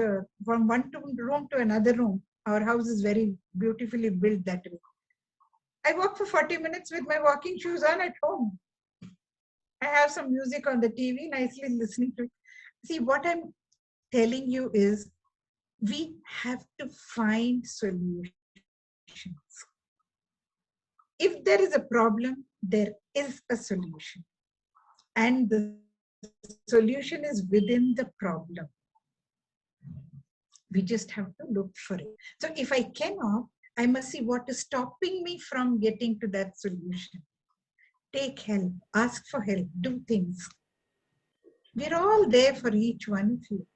from one room to another room, our house is very beautifully built that way. I walk for 40 minutes with my walking shoes on at home. I have some music on the TV, nicely listening to it. See, what I'm telling you is we have to find solutions. If there is a problem, there is a solution. And the solution is within the problem. We just have to look for it. So if I cannot, I must see what is stopping me from getting to that solution. Take help, ask for help, do things. We're all there for each one of you.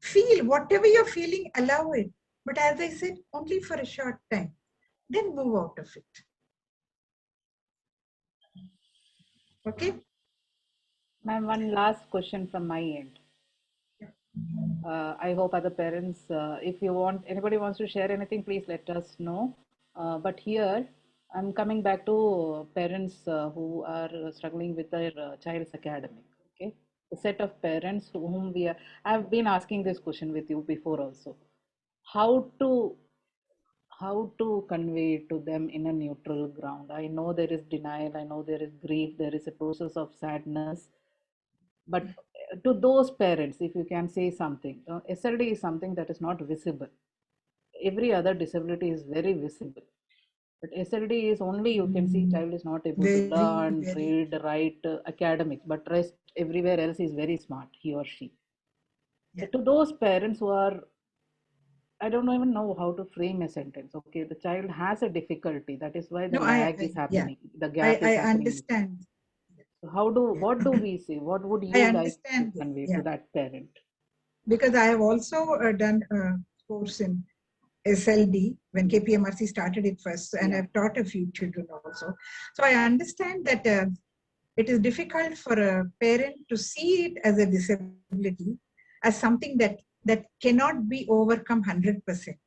Feel whatever you're feeling, allow it. But as I said, only for a short time. Then move out of it. Okay? Ma'am, one last question from my end. I hope other parents, if anybody wants to share anything, please let us know. But here, I'm coming back to parents who are struggling with their child's academic. Okay. the set of parents whom we are. I've been asking this question with you before also. How to how to convey to them in a neutral ground. I know there is denial, I know there is grief, there is a process of sadness, but to those parents, if you can say something, SLD is something that is not visible. Every other disability is very visible. But SLD is only you can see child is not able to learn, very. read, write, academics, but rest everywhere else is very smart, he or she. So Yeah. to those parents who are, I don't even know how to frame a sentence. Okay, the child has a difficulty. That is why the No, lag is yeah, happening. The gap is I happening. understand. So what do Yeah. we say? What would I you like to understand. convey to Yeah, that parent? because I have also done a course in SLD when KPMRC started it first, and Yeah. I've taught a few children also. So I understand that it is difficult for a parent to see it as a disability, as something that cannot be overcome 100%.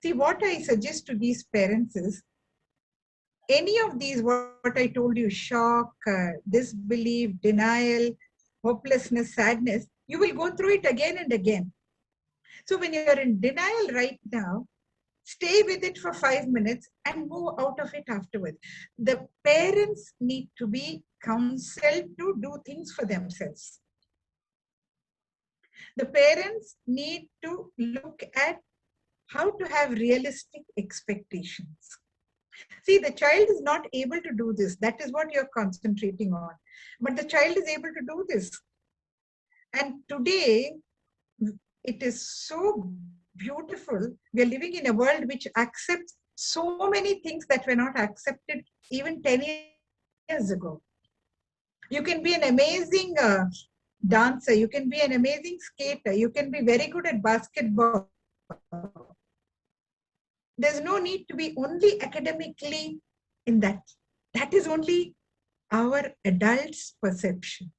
See, what I suggest to these parents is, any of these, what I told you, shock, disbelief, denial, hopelessness, sadness, you will go through it again and again. So when you're in denial right now, stay with it for 5 minutes and move out of it afterwards. The parents need to be counseled to do things for themselves. The parents need to look at how to have realistic expectations. See, the child is not able to do this. That is what you're concentrating on. But the child is able to do this. And today, it is so beautiful. We are living in a world which accepts so many things that were not accepted even 10 years ago. You can be an amazing dancer, you can be an amazing skater, you can be very good at basketball. There's no need to be only academically in that. That is only our adults' perception.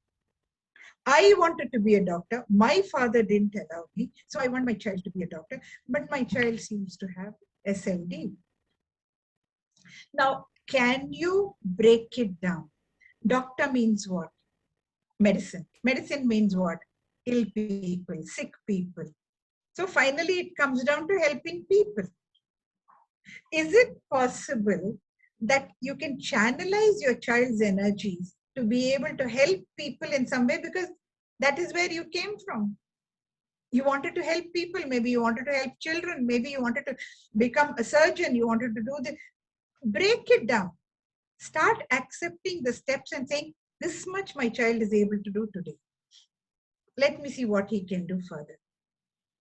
I wanted to be a doctor. My father didn't allow me. So I want my child to be a doctor. But my child seems to have SLD. Now, can you break it down? Doctor means what? Medicine. Medicine means what? Ill people, sick people. So finally, it comes down to helping people. Is it possible that you can channelize your child's energies to be able to help people in some way? Because that is where you came from. You wanted to help people. Maybe you wanted to help children. Maybe you wanted to become a surgeon. You wanted to do this. Break it down. Start accepting the steps and saying, this much my child is able to do today. Let me see what he can do further.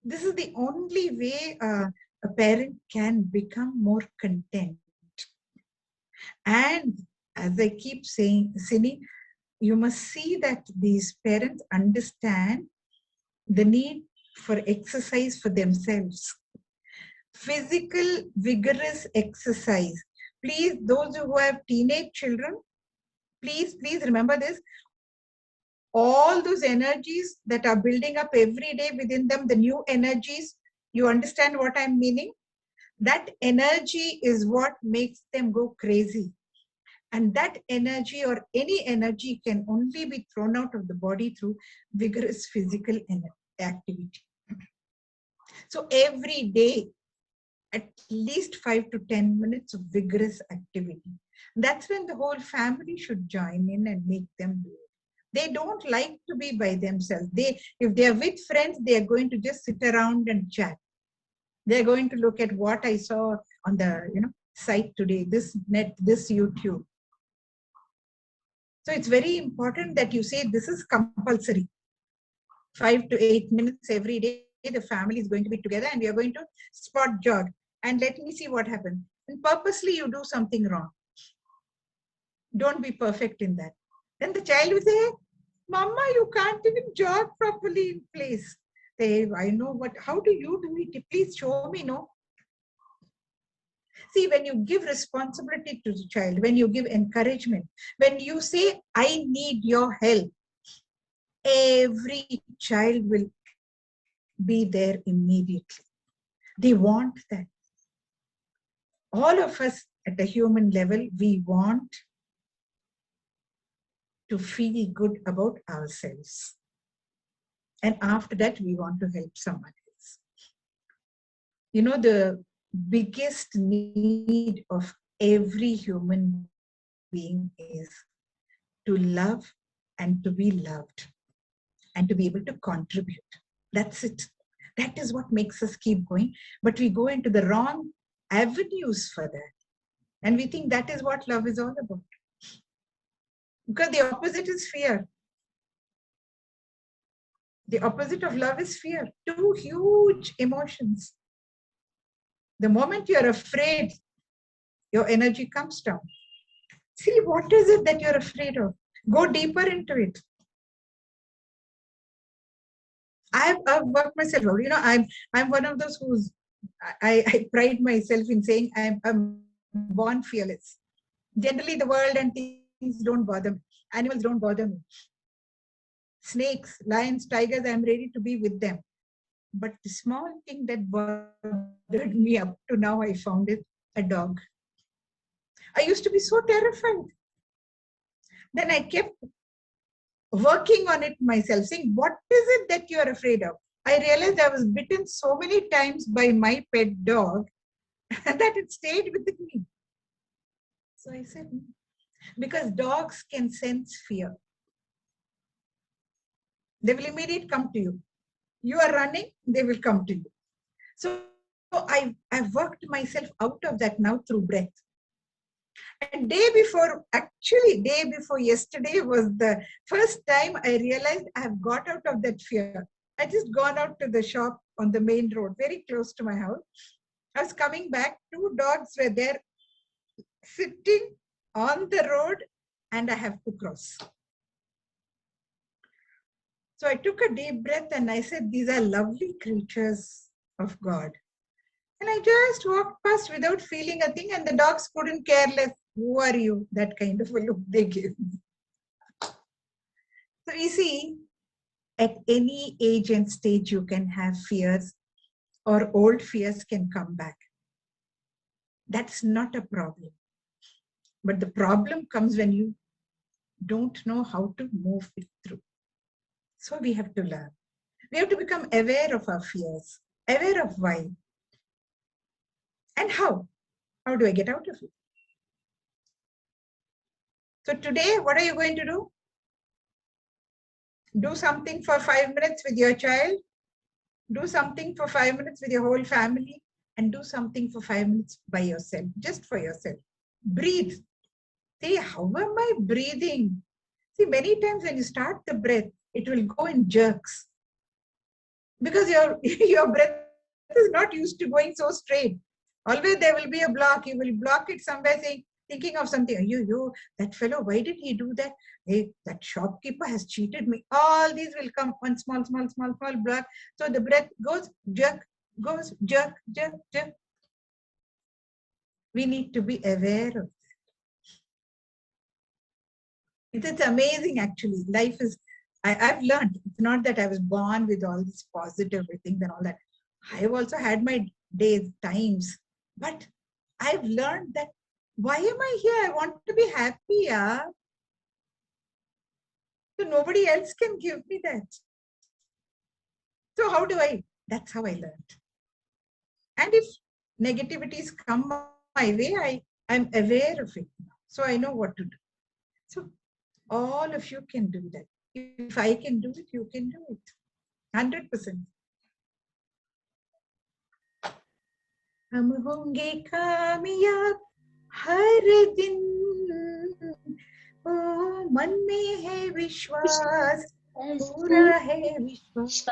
This is the only way a parent can become more content. And as I keep saying, Sini, you must see that these parents understand the need for exercise for themselves. Physical, vigorous exercise. Please, those who have teenage children, please remember this. All those energies that are building up every day within them, the new energies, you understand what I'm meaning? That energy is what makes them go crazy. And that energy or any energy can only be thrown out of the body through vigorous physical activity. So every day, at least 5 to 10 minutes of vigorous activity. That's when the whole family should join in and make them do it. They don't like to be by themselves. If they are with friends, they are going to just sit around and chat. They're going to look at what I saw on the site today, this YouTube. So it's very important that you say this is compulsory. 5 to 8 minutes every day, the family is going to be together and we are going to spot jog. And let me see what happens. And purposely you do something wrong. Don't be perfect in that. Then the child will say, hey, Mama, you can't even jog properly in place. I know how do you do it? Please show me, no? See, when you give responsibility to the child, when you give encouragement, when you say, I need your help, every child will be there immediately. They want that. All of us at a human level, we want to feel good about ourselves. And after that, we want to help someone else. You know, the biggest need of every human being is to love and to be loved and to be able to contribute. That's it. That is what makes us keep going. But we go into the wrong avenues for that. And we think that is what love is all about. Because the opposite is fear. The opposite of love is fear. Two huge emotions. The moment you're afraid, your energy comes down. See, what is it that you're afraid of? Go deeper into it. I've worked myself out. You know, I'm one of those who's I pride myself in saying I'm born fearless. Generally, the world and things don't bother me. Animals don't bother me. Snakes, lions, tigers, I'm ready to be with them. But the small thing that bothered me up to now, I found it a dog. I used to be so terrified. Then I kept working on it myself, saying, what is it that you're afraid of? I realized I was bitten so many times by my pet dog that it stayed with me. So I said, because dogs can sense fear. They will immediately come to you. You are running, they will come to you. So I've worked myself out of that now through breath. And day before yesterday was the first time I realized I have got out of that fear. I just gone out to the shop on the main road, very close to my house. I was coming back, two dogs were there sitting on the road and I have to cross. So I took a deep breath and I said, these are lovely creatures of God. And I just walked past without feeling a thing and the dogs couldn't care less. Who are you? That kind of a look they gave me. So you see, at any age and stage you can have fears or old fears can come back. That's not a problem. But the problem comes when you don't know how to move it through. So we have to learn. We have to become aware of our fears, aware of why. And how? How do I get out of it? So today, what are you going to do? Do something for 5 minutes with your child. Do something for 5 minutes with your whole family. And do something for 5 minutes by yourself, just for yourself. Breathe. See, how am I breathing? See, many times when you start the breath, it will go in jerks. Because your breath is not used to going so straight. Always there will be a block. You will block it somewhere saying, thinking of something. You, that fellow, why did he do that? Hey, that shopkeeper has cheated me. All these will come one small block. So the breath goes jerk, jerk. We need to be aware of that. It's amazing actually. Life is, I've learned, it's not that I was born with all these positive things and all that. I've also had my days, times, but I've learned that why am I here? I want to be happy. Yeah? So nobody else can give me that. So how do I? That's how I learned. And if negativities come my way, I'm aware of it. So I know what to do. So all of you can do that. If I can do it, you can do it. 100%. हम होंगे कामयाब हर दिन ओ मन में है विश्वास पूरा है विश्वास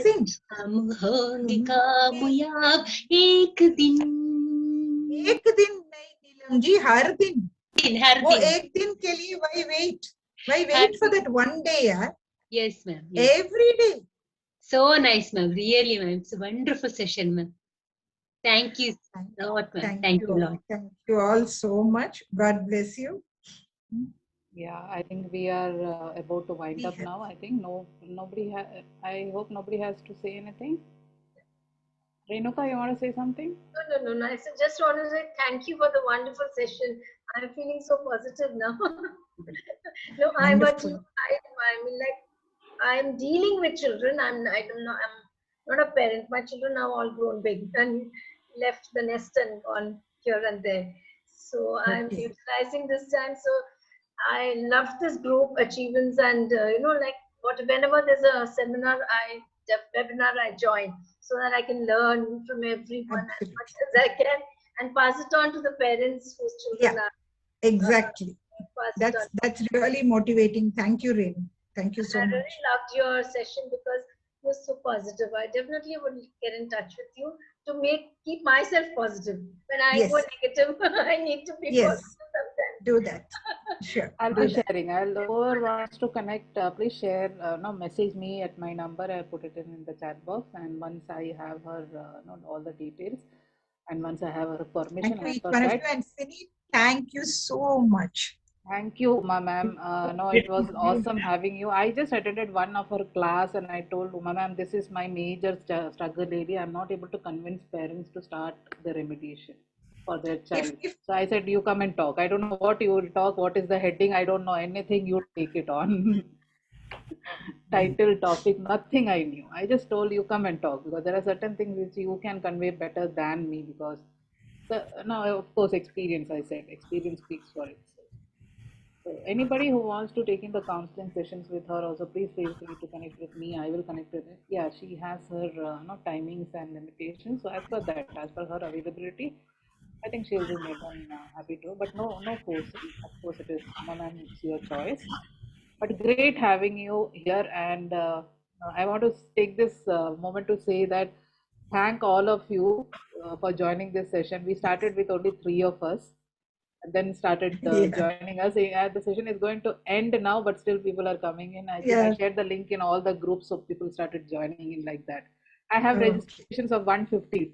सिंग हम होंगे कामयाब एक दिन नहीं नीलम जी हर दिन वो दिन एक दिन के लिए why wait for that one day yaar yes ma'am yes. Every day so nice ma'am really ma'am it's a wonderful session ma'am thank you a lot ma'am thank you a lot thank you all so much God bless you. Yeah, I think we are about to wind up now. I think nobody I hope nobody has to say anything. Renuka, you want to say something? No. I just want to say thank you for the wonderful session. I'm feeling so positive now. No, I mean, like, I'm dealing with children. I'm not a parent. My children are all grown big and left the nest and gone here and there. So I'm Okay. utilizing this time. So I love this group achievements, and whenever there's a seminar, webinar, I join so that I can learn from everyone as Absolutely. much as I can and pass it on to the parents whose children Yeah, are exactly. pass it on. That's really motivating. Thank you, Renu. Thank you so I much. really loved your session because it was so positive. I definitely would get in touch with you to keep myself positive. When I Yes. go negative, I need to be Yes. positive sometimes. Do that. Sure. I'll Do be that. sharing. Whoever wants to connect, please share. No, message me at my number. I'll put it in the chat box. And once I have her, all the details, and once I have her permission, Thank you, as each per one of that, you. And Sini, thank you so much. thank you, ma'am. No, it was awesome having you. I just attended one of her class, and I told Uma ma'am, this is my major struggle area. I'm not able to convince parents to start the remediation for their child. If So I said, you come and talk. I don't know what you will talk. What is the heading? I don't know anything. You take it on. Title, topic, nothing I knew. I just told you come and talk because there are certain things which you can convey better than me because, no, of course, experience. I said experience speaks for itself. So anybody who wants to take in the counseling sessions with her, also please feel free to connect with me. I will connect with her. Yeah, she has her timings and limitations. So as per that, as per her availability, I think she'll be more than happy to. But no forcing. Of course, it is mom and it's your choice. But great having you here, and I want to take this moment to say that thank all of you for joining this session. We started with only three of us and then started yeah, joining us. The session is going to end now, but still people are coming in. I think I yeah, shared the link in all the groups, so people started joining in like that. I have okay. registrations of 150,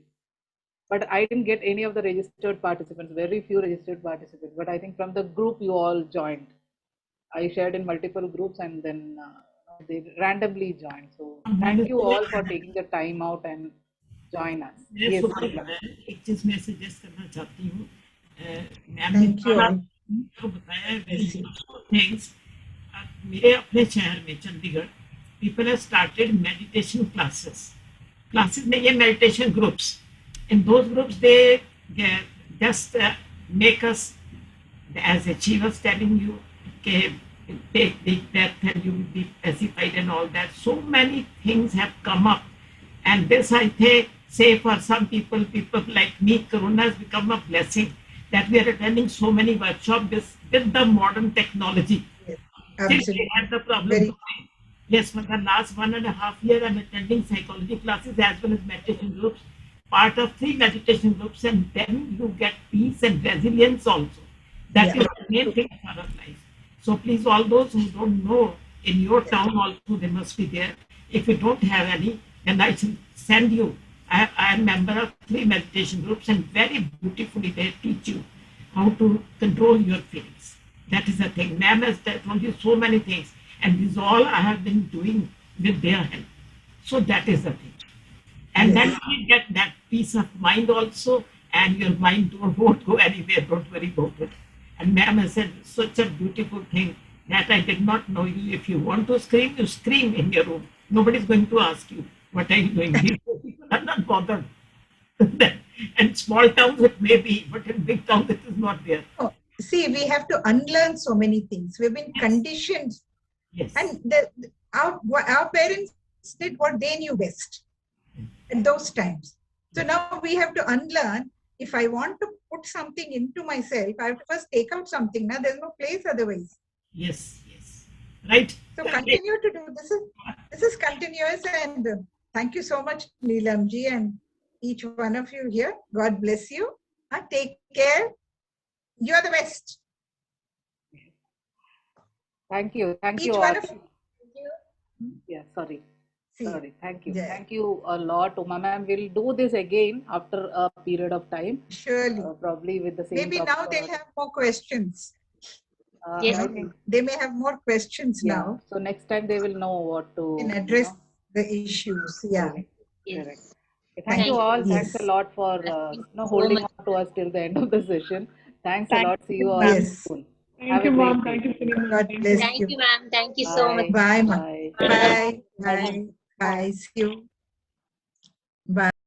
but I didn't get any of the registered participants, very few registered participants. But I think from the group you all joined. I shared in multiple groups and then they randomly joined. So thank you all for taking the time out and join us. मैं Yes, सुबह Neelam. एक चीज मैं suggest करना चाहती हूँ ma'am ने Thank you all. जो बताया वेरी यूजफुल थिंग्स मेरे अपने शहर में Chandigarh people have started meditation classes में ये meditation groups in those groups they just make us as achievers telling you okay, take big breath and you will be pacified and all that. So many things have come up. And this I say for some people like me, Corona has become a blessing that we are attending so many workshops with the modern technology. Yes, Still absolutely. we had the problem. Very, Yes, for the last 1.5 years, I'm attending psychology classes as well as meditation groups, part of 3 meditation groups, and then you get peace and resilience also. That yeah. is the main thing for our life. So please, all those who don't know, in your town also they must be there. If you don't have any, then I shall send you. I am a member of 3 meditation groups, and very beautifully they teach you how to control your feelings. That is the thing. Ma'am has told you so many things, and this is all I have been doing with their help. So that is the thing. And Yes. then you get that peace of mind also, and your mind won't go anywhere. Don't worry about it. And ma'am has said such a beautiful thing that I did not know. If you want to scream, you scream in your room. Nobody's going to ask you, what are you doing? People are not bothered. And small towns it may be, but in big towns it is not there. Oh, see, we have to unlearn so many things. We've been conditioned, Yes. and our parents did what they knew best at those times. So now we have to unlearn. If I want to put something into myself, I have to first take out something. Now there's no place otherwise. Yes, yes. Right. So continue to do this. This is continuous, and thank you so much, Neelam ji, and each one of you here. God bless you. Take care. You're the best. Thank you. Thank Each you one all. of you. Yeah, sorry. See, Sorry. Thank you. yeah. Thank you a lot, Uma ma'am. We'll do this again after a period of time, surely. probably with the same Maybe topic. now they'll have more questions. Yes. I think, They may have more questions yeah. now So next time they will know what to and address the issues. Yeah. correct. Yes. Correct. Okay, thank you all. Thanks Yes. a lot for Thank you so holding much. on to us till the end of the session. Thanks a Thank lot. See you, you all ma'am. Yes. soon. Thank you, a great ma'am. day. Thank you, Cinema. God Thank bless you. Thank you, you. ma'am. Thank you so much. Bye. Bye, ma. Bye. Bye. Bye. Bye. See you.